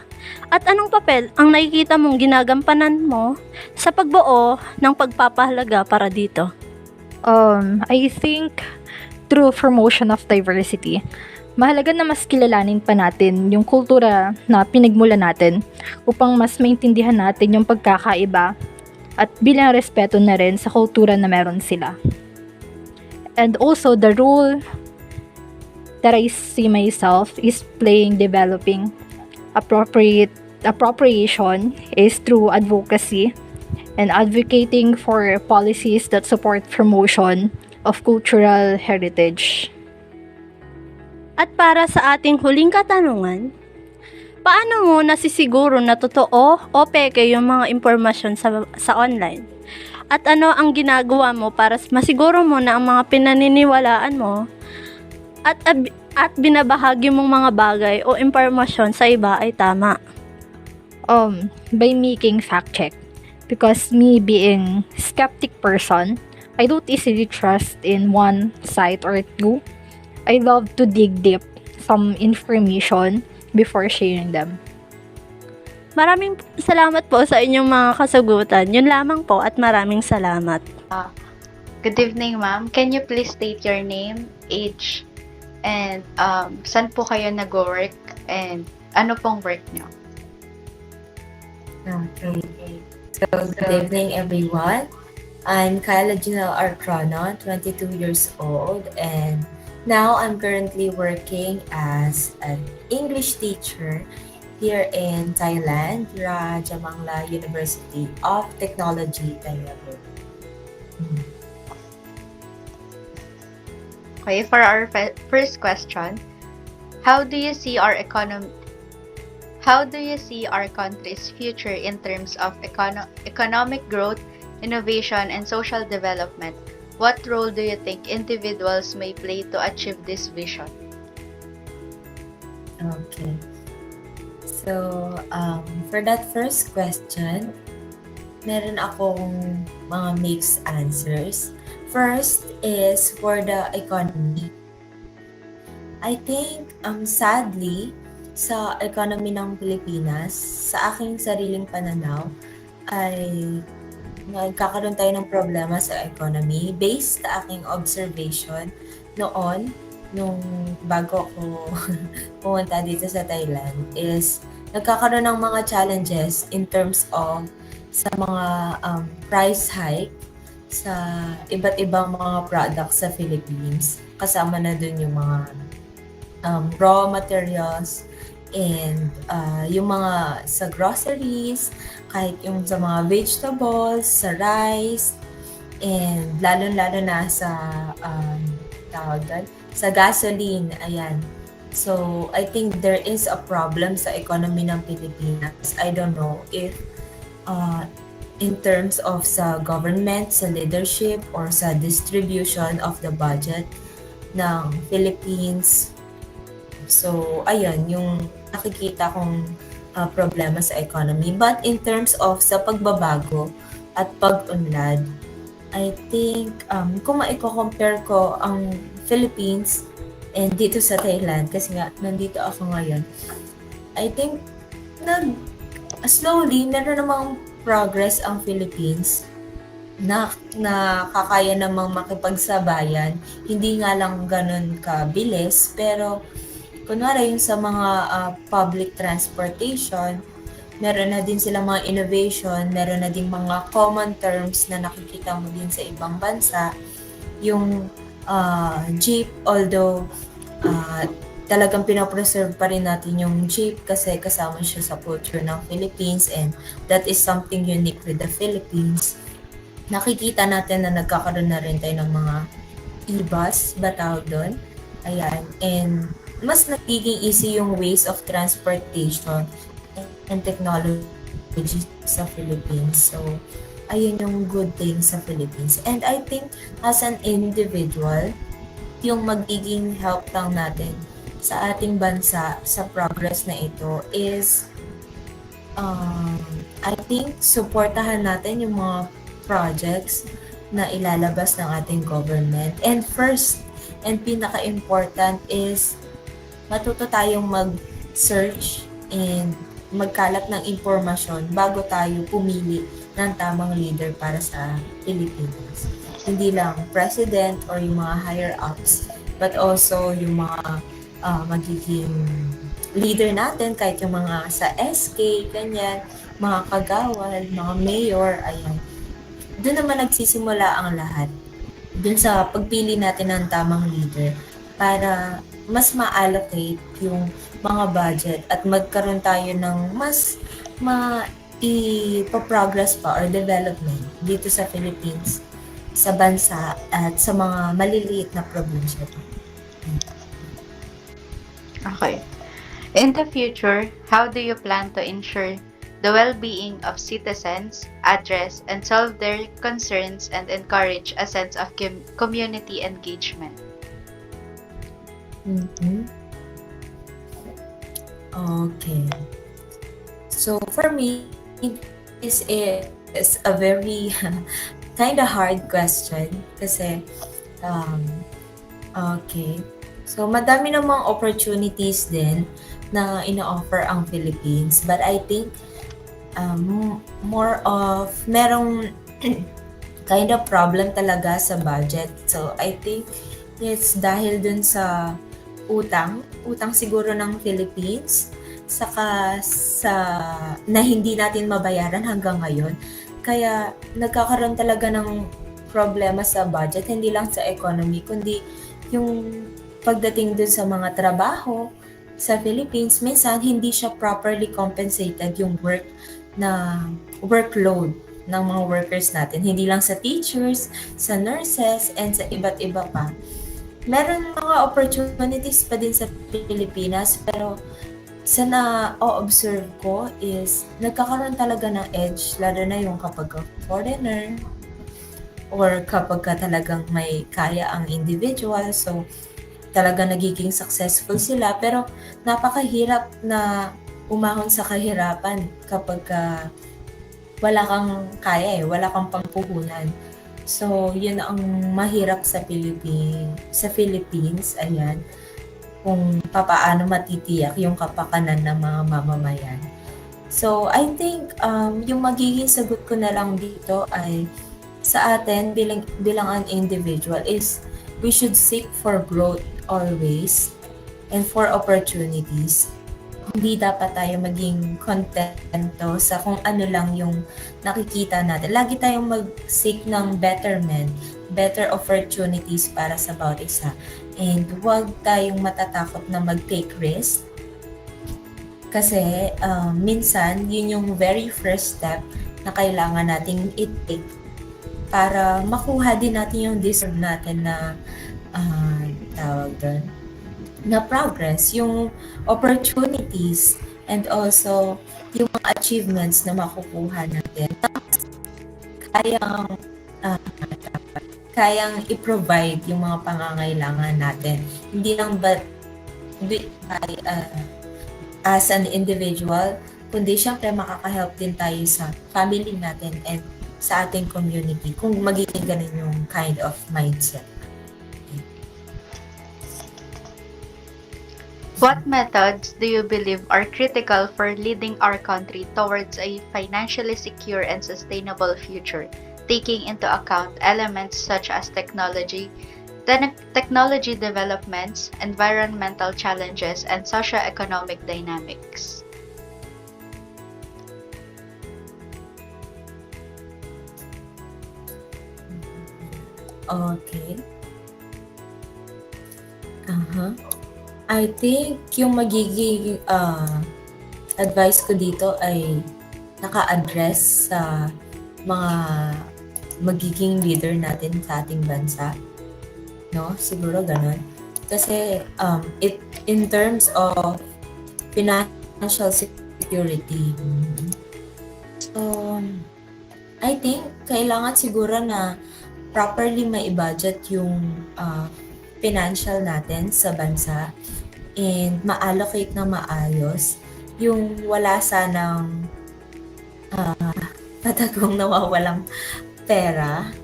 At anong papel ang nakikita mong ginagampanan mo sa pagbuo ng pagpapahalaga para dito? I think through promotion of diversity, mahalaga na mas kilalanin pa natin yung kultura na pinagmula natin upang mas maintindihan natin yung pagkakaiba at bilang respeto na rin sa kultura na meron sila. And also the role that I see myself is playing developing appropriation is through advocacy and advocating for policies that support promotion of cultural heritage. At para sa ating huling katanungan, paano mo nasisiguro na totoo o peke yung mga impormasyon sa online? At ano ang ginagawa mo para masiguro mo na ang mga pinaniniwalaan mo at binabahagi mong mga bagay o impormasyon sa iba ay tama? By making fact check. Because me being skeptic person, I don't easily trust in one site or two. I love to dig deep some information before sharing them. Maraming salamat po sa inyong mga kasagutan. Yun lamang po at maraming salamat. Good evening, ma'am. Can you please state your name, age, and saan po kayo nag-work and ano pong work nyo? Okay. So, good evening, everyone. I'm Kyla Janelle Arcrono, 22 years old, and now I'm currently working as an English teacher here in Thailand, Rajamangla University of Technology, Thailand. Okay, for our first question, how do you see our country's future in terms of economic growth, innovation, and social development? What role do you think individuals may play to achieve this vision? Okay. So, for that first question, meron akong mga mixed answers. First is for the economy. I think, sadly, sa economy ng Pilipinas, sa aking sariling pananaw, ay nagkakaroon tayo ng problema sa economy based sa aking observation noon, nung bago ako pumunta dito sa Thailand, is nagkakaroon ng mga challenges in terms of sa mga price hike sa iba't ibang mga products sa Philippines. Kasama na dun yung mga raw materials and yung mga sa groceries, kahit yung sa mga vegetables, sa rice, and lalo-lalo na sa sa gasoline, ayan. So, I think there is a problem sa economy ng Pilipinas. I don't know if in terms of sa government, sa leadership, or sa distribution of the budget ng Philippines. So, ayun, yung nakikita kong problema sa economy. But in terms of sa pagbabago at pag-unlad, I think, kung maiko-compare ko ang Philippines and dito sa Thailand, kasi nga, nandito ako ngayon, I think, slowly, meron namang progress ang Philippines na kakaya namang makipagsabayan. Hindi nga lang ganun kabilis, pero kunwari yung sa mga public transportation, meron na din silang mga innovation, meron na din mga common terms na nakikita mo din sa ibang bansa. Yung jeep, although talagang pinopreserve pa rin natin yung jeep kasi kasama siya sa culture ng Philippines, and that is something unique with the Philippines. Nakikita natin na nagkakaroon na rin tayo ng mga e-bus, ba tawag doon? Ayan, and mas nagiging easy yung ways of transportation and technology sa Philippines. So, ayun yung good thing sa Philippines. And I think as an individual, yung magiging help lang natin sa ating bansa sa progress na ito is I think supportahan natin yung mga projects na ilalabas ng ating government. And first, and pinaka-important is matuto tayong mag-search and magkalat ng impormasyon bago tayo pumili ng tamang leader para sa Pilipinas. Hindi lang president or yung mga higher-ups, but also yung mga magiging leader natin, kahit yung mga sa SK, ganyan, mga kagawad, mga mayor, ayan. Doon naman nagsisimula ang lahat. Doon sa pagpili natin ng tamang leader para mas ma-allocate yung mga budget at magkaroon tayo ng mas ipa-progress pa or development dito sa Philippines, sa bansa at sa mga maliliit na probinsya. Okay. In the future, how do you plan to ensure the well-being of citizens, address and solve their concerns, and encourage a sense of community engagement? Okay. So for me, this is a very kind of hard question kasi okay. So madami namang opportunities din na ino-offer ang Philippines, but I think more of merong kind of problem talaga sa budget. So I think it's dahil dun sa utang siguro ng Philippines, saka sa na hindi natin mabayaran hanggang ngayon. Kaya nagkakaroon talaga ng problema sa budget, hindi lang sa economy, kundi yung pagdating dun sa mga trabaho sa Philippines, minsan hindi siya properly compensated yung workload ng mga workers natin. Hindi lang sa teachers, sa nurses, and sa iba't iba pa. Meron mga opportunities pa din sa Pilipinas, pero sa na-observe ko is nagkakaroon talaga ng edge, lalo na yung kapag foreigner or kapag talagang may kaya ang individual. So, talaga nagiging successful sila, pero napakahirap na umahon sa kahirapan kapag wala kang kaya wala kang pangpuhunan. So, yun ang mahirap sa Philippines, ayan, kung papaano matitiyak yung kapakanan ng mga mamamayan. So, I think yung magiging sagot ko na lang dito ay sa atin bilang an individual is we should seek for growth always and for opportunities. Hindi dapat tayo maging kontento sa kung ano lang yung nakikita natin. Lagi tayong mag-seek ng betterment, better opportunities para sa bawat isa. And huwag tayong matatakot na mag-take risk. Kasi minsan, yun yung very first step na kailangan nating i-take para makuha din natin yung deserve natin na tawag doon, na progress, yung opportunities, and also yung mga achievements na makukuha natin. Tapos, kayang i-provide yung mga pangangailangan natin. Hindi lang as an individual, kundi syempre makaka-help din tayo sa family natin and sa ating community kung magiging ganun yung kind of mindset. What methods do you believe are critical for leading our country towards a financially secure and sustainable future, taking into account elements such as technology developments, environmental challenges, and socio-economic dynamics? Okay. I think yung magiging advice ko dito ay naka-address sa mga magiging leader natin sa ating bansa. No? Siguro ganun. Kasi in terms of financial security, I I think kailangan siguro na properly mai-budget yung financial natin sa bansa and ma-allocate na maayos yung wala sanang patagong nawawalang pera.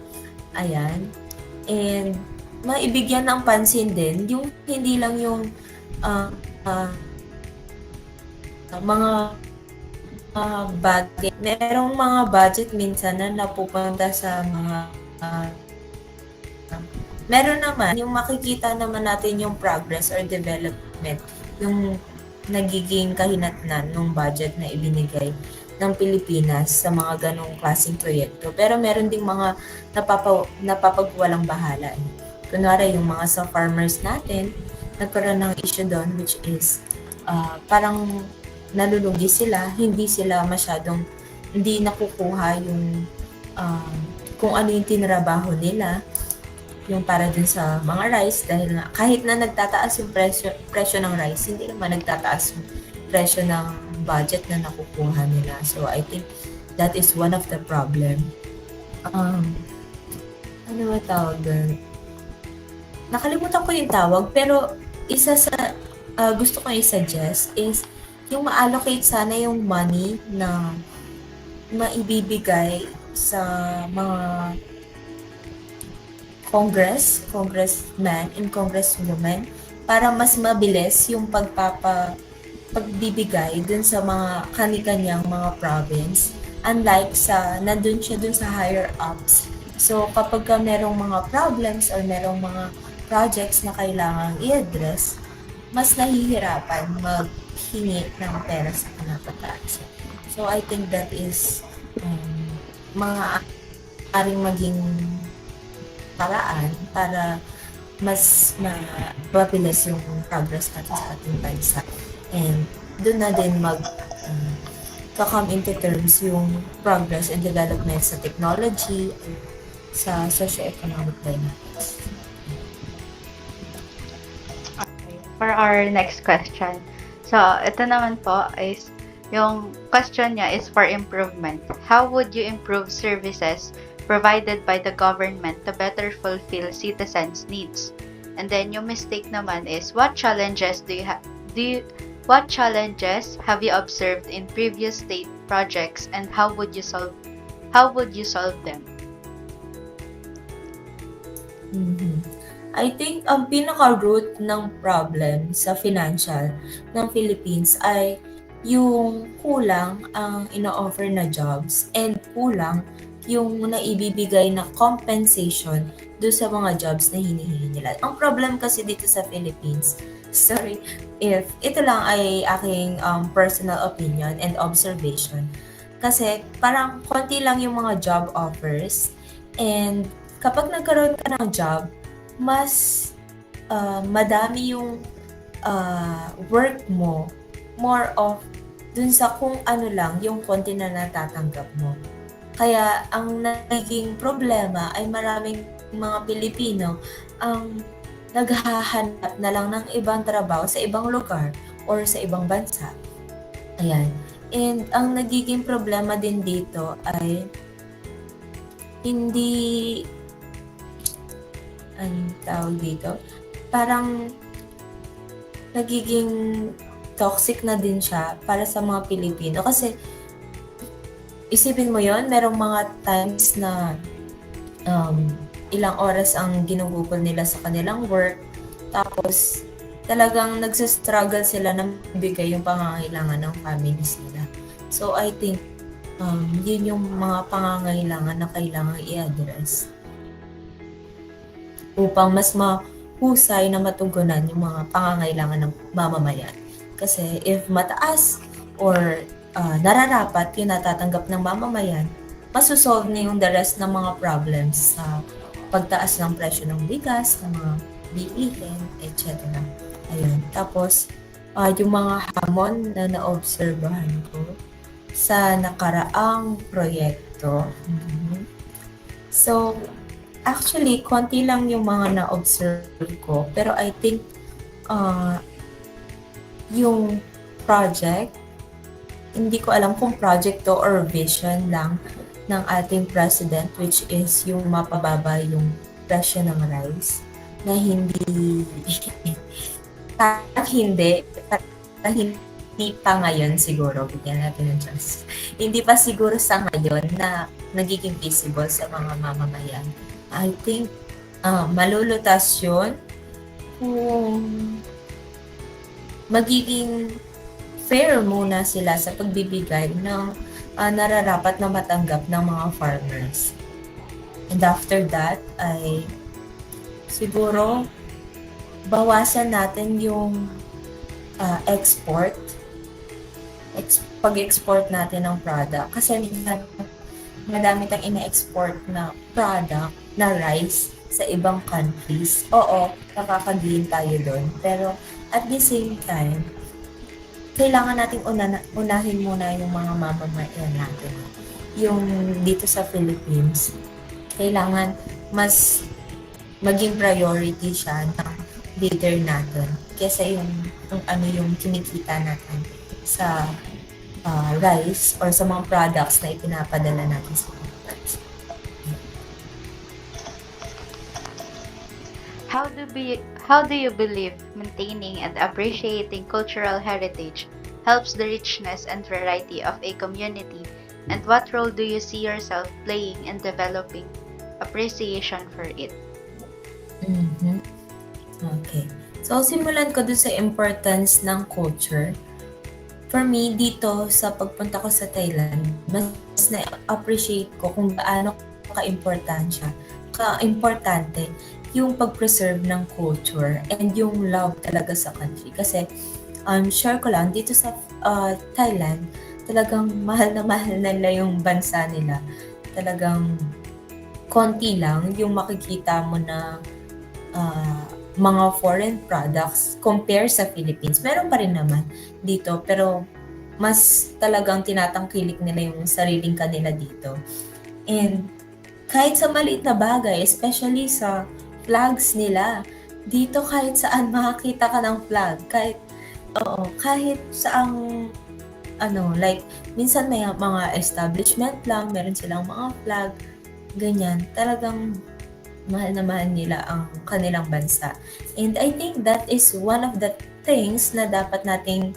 Ayan. And maibigyan ng pansin din yung hindi lang yung mga bagay. Merong mga budget minsan na napupunta sa mga meron naman yung makikita naman natin yung progress or development, yung nagiging kahinatnan ng budget na ibinigay ng Pilipinas sa mga ganong klaseng proyekto. Pero meron ding mga napapagwalang bahala. Kunwari yung mga sa farmers natin, nagkaroon ng issue doon which is parang nalulugi sila, hindi nakukuha yung kung ano yung tinrabaho nila, yung para dun sa mga rice, dahil nga kahit na nagtataas yung presyo ng rice, hindi naman nagtataas yung presyo ng budget na nakukuha nila. So I think that is one of the problem. Ano ba tawag doon? Nakalimutan ko yung tawag, pero isa sa gusto ko i-suggest is yung ma-allocate sana yung money na maibibigay sa mga congressman and congresswoman para mas mabilis yung pagbibigay dun sa mga kani-kanyang mga province, unlike sa nandun siya dun sa higher ups. So kapag merong mga problems or merong mga projects na kailangang i-address, mas nahihirapan maghingi ng pera sa pinapataas. So I think that is mga aring maging paraan para mas mabilis yung progress natin sa ating bansa. And doon na din come into terms yung progress and development sa technology, sa socio-economic dynamics. Okay. For our next question. So, ito naman po is, yung question niya is for improvement. How would you improve services provided by the government to better fulfill citizens' needs? And then yung mistake naman is, what challenges have you observed in previous state projects and how would you solve them? I think ang pinaka-root ng problem sa financial ng Philippines ay yung kulang ang ino-offer na jobs and kulang yung naibibigay na compensation do sa mga jobs na hinihingi nila. Ang problem kasi dito sa Philippines, sorry if ito lang ay aking personal opinion and observation, kasi parang konti lang yung mga job offers and kapag nagkaroon ka ng job, mas madami yung work mo, more of dun sa kung ano lang yung konti na natatanggap mo. Kaya ang nagiging problema ay maraming mga Pilipino ang naghahanap na lang ng ibang trabaho sa ibang lugar or sa ibang bansa. Ayan. And ang nagiging problema din dito ay hindi tawag dito, parang nagiging toxic na din siya para sa mga Pilipino kasi isipin mo yon, merong mga times na ilang oras ang ginugugol nila sa kanilang work, tapos talagang nagsastruggle sila na bigay yung pangangailangan ng families nila. So I think yun yung mga pangangailangan na kailangan i-address upang mas mahusay na matugunan yung mga pangangailangan ng mamamayan. Kasi if mataas or nararapat yung natatanggap ng mamamayan, masusolve na yung the rest ng mga problems sa pagtaas ng presyo ng bigas, ng mga bilihin, etc. Ayun. Tapos, yung mga hamon na naobserbahan ko sa nakaraang proyekto. So, actually, konti lang yung mga na-observe ko. Pero I think, yung project, hindi ko alam kung project to or vision lang, ng ating president, which is yung mapababa yung presyo ng rice, na hindi parang hindi pa ngayon siguro, bigyan natin ng chance. Hindi pa siguro sa ngayon na nagiging visible sa mga mamamayan. I think malulutas yun kung magiging fair muna sila sa pagbibigay ng nararapat na matanggap ng mga farmers. And after that ay siguro bawasan natin yung pag-export natin ng product. Kasi minsan, madami tayong ina-export na product na rice sa ibang countries. Oo, nakaka-gain tayo doon. Pero at the same time, kailangan nating unahin muna yung mga mamamayan natin. Yung dito sa Philippines, kailangan mas maging priority siya ng leader natin kaysa yung kinikita natin sa rice or sa mga products na ipinapadala natin sa markets. How do you believe maintaining and appreciating cultural heritage helps the richness and variety of a community, and what role do you see yourself playing in developing appreciation for it? Okay. So, simulan ko dun sa importance ng culture. For me, dito sa pagpunta ko sa Thailand, mas na-appreciate ko kung gaano ka-importante yung pag-preserve ng culture and yung love talaga sa country. Kasi, share ko lang, dito sa Thailand, talagang mahal na nila yung bansa nila. Talagang konti lang yung makikita mo na mga foreign products compare sa Philippines. Meron pa rin naman dito, pero mas talagang tinatangkilik nila yung sariling kanila dito. And kahit sa maliit na bagay, especially sa flags nila, dito kahit saan makakita ka ng flag. Kahit saang like minsan may mga establishment lang, meron silang mga flag, ganyan. Talagang mahal na mahal nila ang kanilang bansa. And I think that is one of the things na dapat nating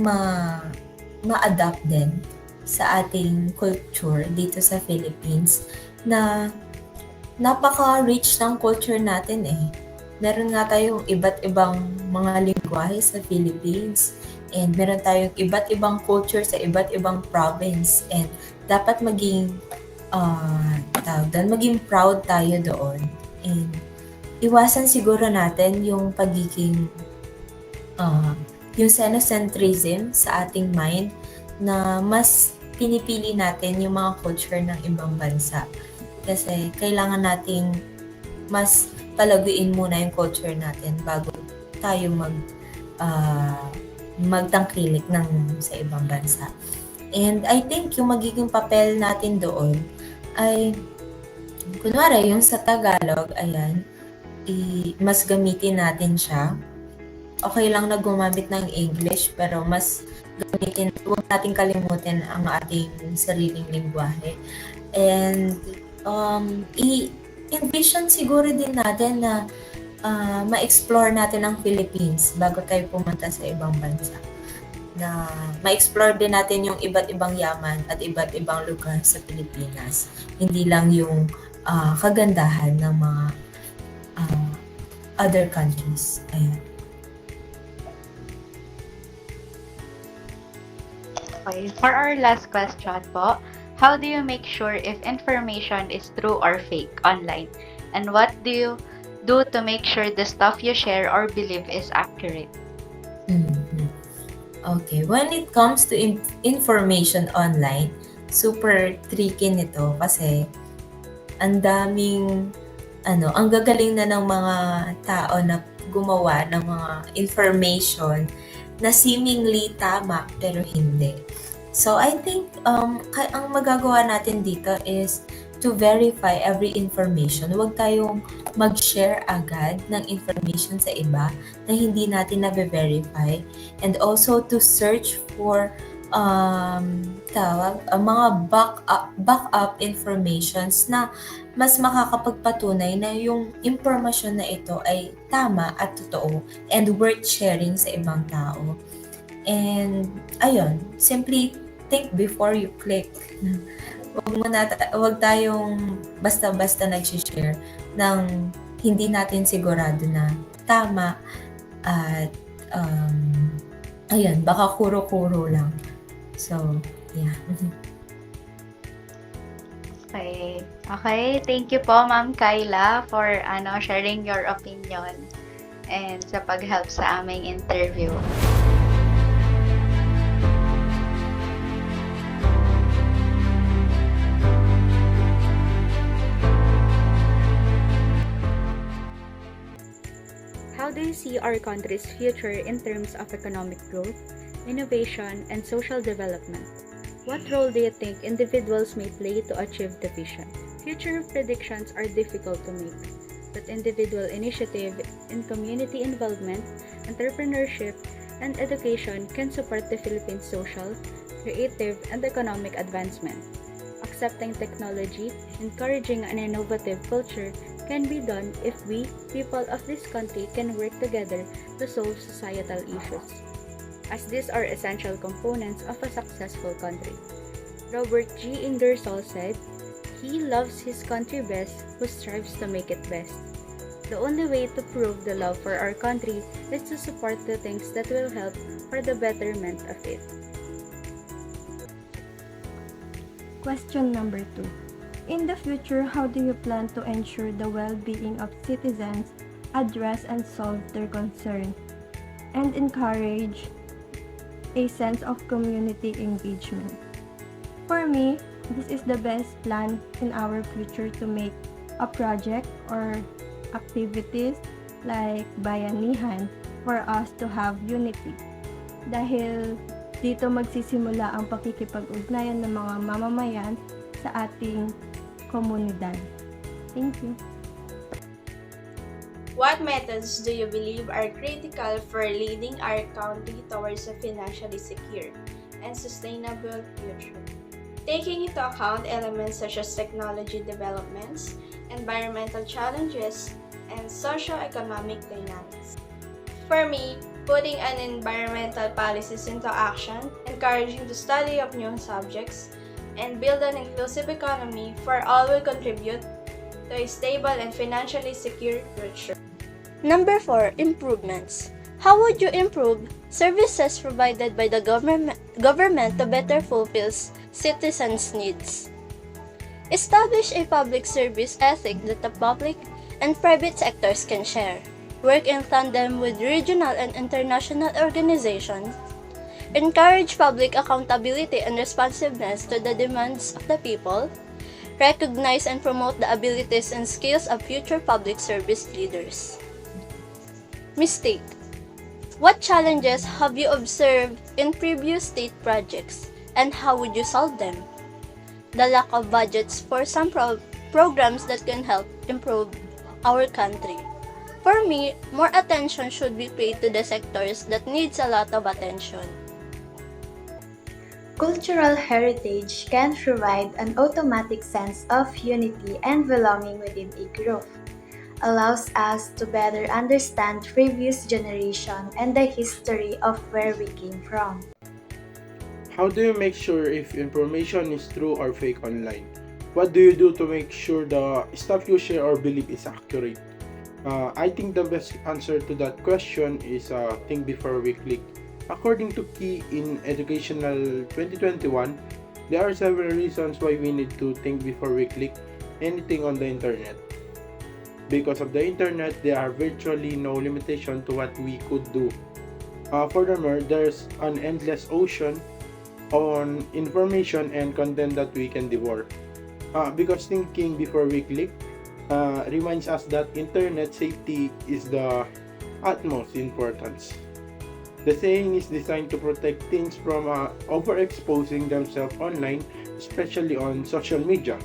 ma-adapt din sa ating culture dito sa Philippines, na napaka-rich ng culture natin eh. Meron nga tayong iba't ibang mga lingwahe sa Philippines, and meron tayong iba't ibang culture sa iba't ibang province, and dapat maging maging proud tayo doon. And iwasan siguro natin yung pagiging yung xenocentrism sa ating mind, na mas pinipili natin yung mga culture ng ibang bansa. Kasi kailangan nating mas palaguin muna yung culture natin bago tayo magtangkilik sa ibang bansa. And I think yung magiging papel natin doon ay, kunwari, yung sa Tagalog, ayan, mas gamitin natin siya. Okay lang na gumamit ng English, pero mas gamitin, huwag natin kalimutin ang ating sariling lingwahe. And i-envision siguro din natin na ma-explore natin ang Philippines bago tayo pumunta sa ibang bansa. Na ma-explore din natin yung iba't ibang yaman at iba't ibang lugar sa Pilipinas. Hindi lang yung kagandahan ng mga other countries. Ayan. Okay, for our last question po, how do you make sure if information is true or fake online? And what do you do to make sure the stuff you share or believe is accurate? Okay, when it comes to information online, super tricky nito kasi ang daming ang gagaling na ng mga tao na gumawa ng mga information na seemingly tama pero hindi. So I think ang magagawa natin dito is to verify every information. Huwag tayong mag-share agad ng information sa iba na hindi natin na-verify, and also to search for mga backup informations na mas makakapagpatunay na yung impormasyon na ito ay tama at totoo and worth sharing sa ibang tao. And ayun, simply think before you click. Wag tayong basta-basta nag-share ng hindi natin sigurado na tama at ayun, baka kuro-kuro lang. So, yeah. Okay. Okay, thank you po Ma'am Kyla for sharing your opinion and sa pag-help sa aming interview. How do you see our country's future in terms of economic growth, innovation, and social development? What role do you think individuals may play to achieve the vision? Future predictions are difficult to make, but individual initiative in community involvement, entrepreneurship, and education can support the Philippines' social, creative, and economic advancement. Accepting technology, encouraging an innovative culture can be done if we, people of this country, can work together to solve societal issues, as these are essential components of a successful country. Robert G. Ingersoll said, "He loves his country best who strives to make it best." The only way to prove the love for our country is to support the things that will help for the betterment of it. Question number 2. In the future, how do you plan to ensure the well-being of citizens, address and solve their concerns, and encourage a sense of community engagement? For me, this is the best plan in our future to make a project or activities like bayanihan for us to have unity. Dahil dito magsisimula ang pakikipag-ugnayan ng mga mamamayan sa ating komunidad. Thank you. What methods do you believe are critical for leading our country towards a financially secure and sustainable future? Taking into account elements such as technology developments, environmental challenges, and socio-economic dynamics. For me, putting an environmental policies into action, encouraging the study of new subjects, and build an inclusive economy for all will contribute to a stable and financially secure future. Number 4, improvements. How would you improve services provided by the government to better fulfill citizens' needs? Establish a public service ethic that the public and private sectors can share. Work in tandem with regional and international organizations. Encourage public accountability and responsiveness to the demands of the people. Recognize and promote the abilities and skills of future public service leaders. Mistake. What challenges have you observed in previous state projects, and how would you solve them? The lack of budgets for some programs that can help improve our country. For me, more attention should be paid to the sectors that needs a lot of attention. Cultural heritage can provide an automatic sense of unity and belonging within a group, allows us to better understand previous generation and the history of where we came from. How do you make sure if information is true or fake online? What do you do to make sure the stuff you share or believe is accurate? I think the best answer to that question is think before we click. According to Key in Educational 2021, there are several reasons why we need to think before we click anything on the internet. Because of the internet, there are virtually no limitation to what we could do. Furthermore, there's an endless ocean on information and content that we can devour. Because thinking before we click reminds us that internet safety is the utmost importance. The saying is designed to protect teens from overexposing themselves online, especially on social media.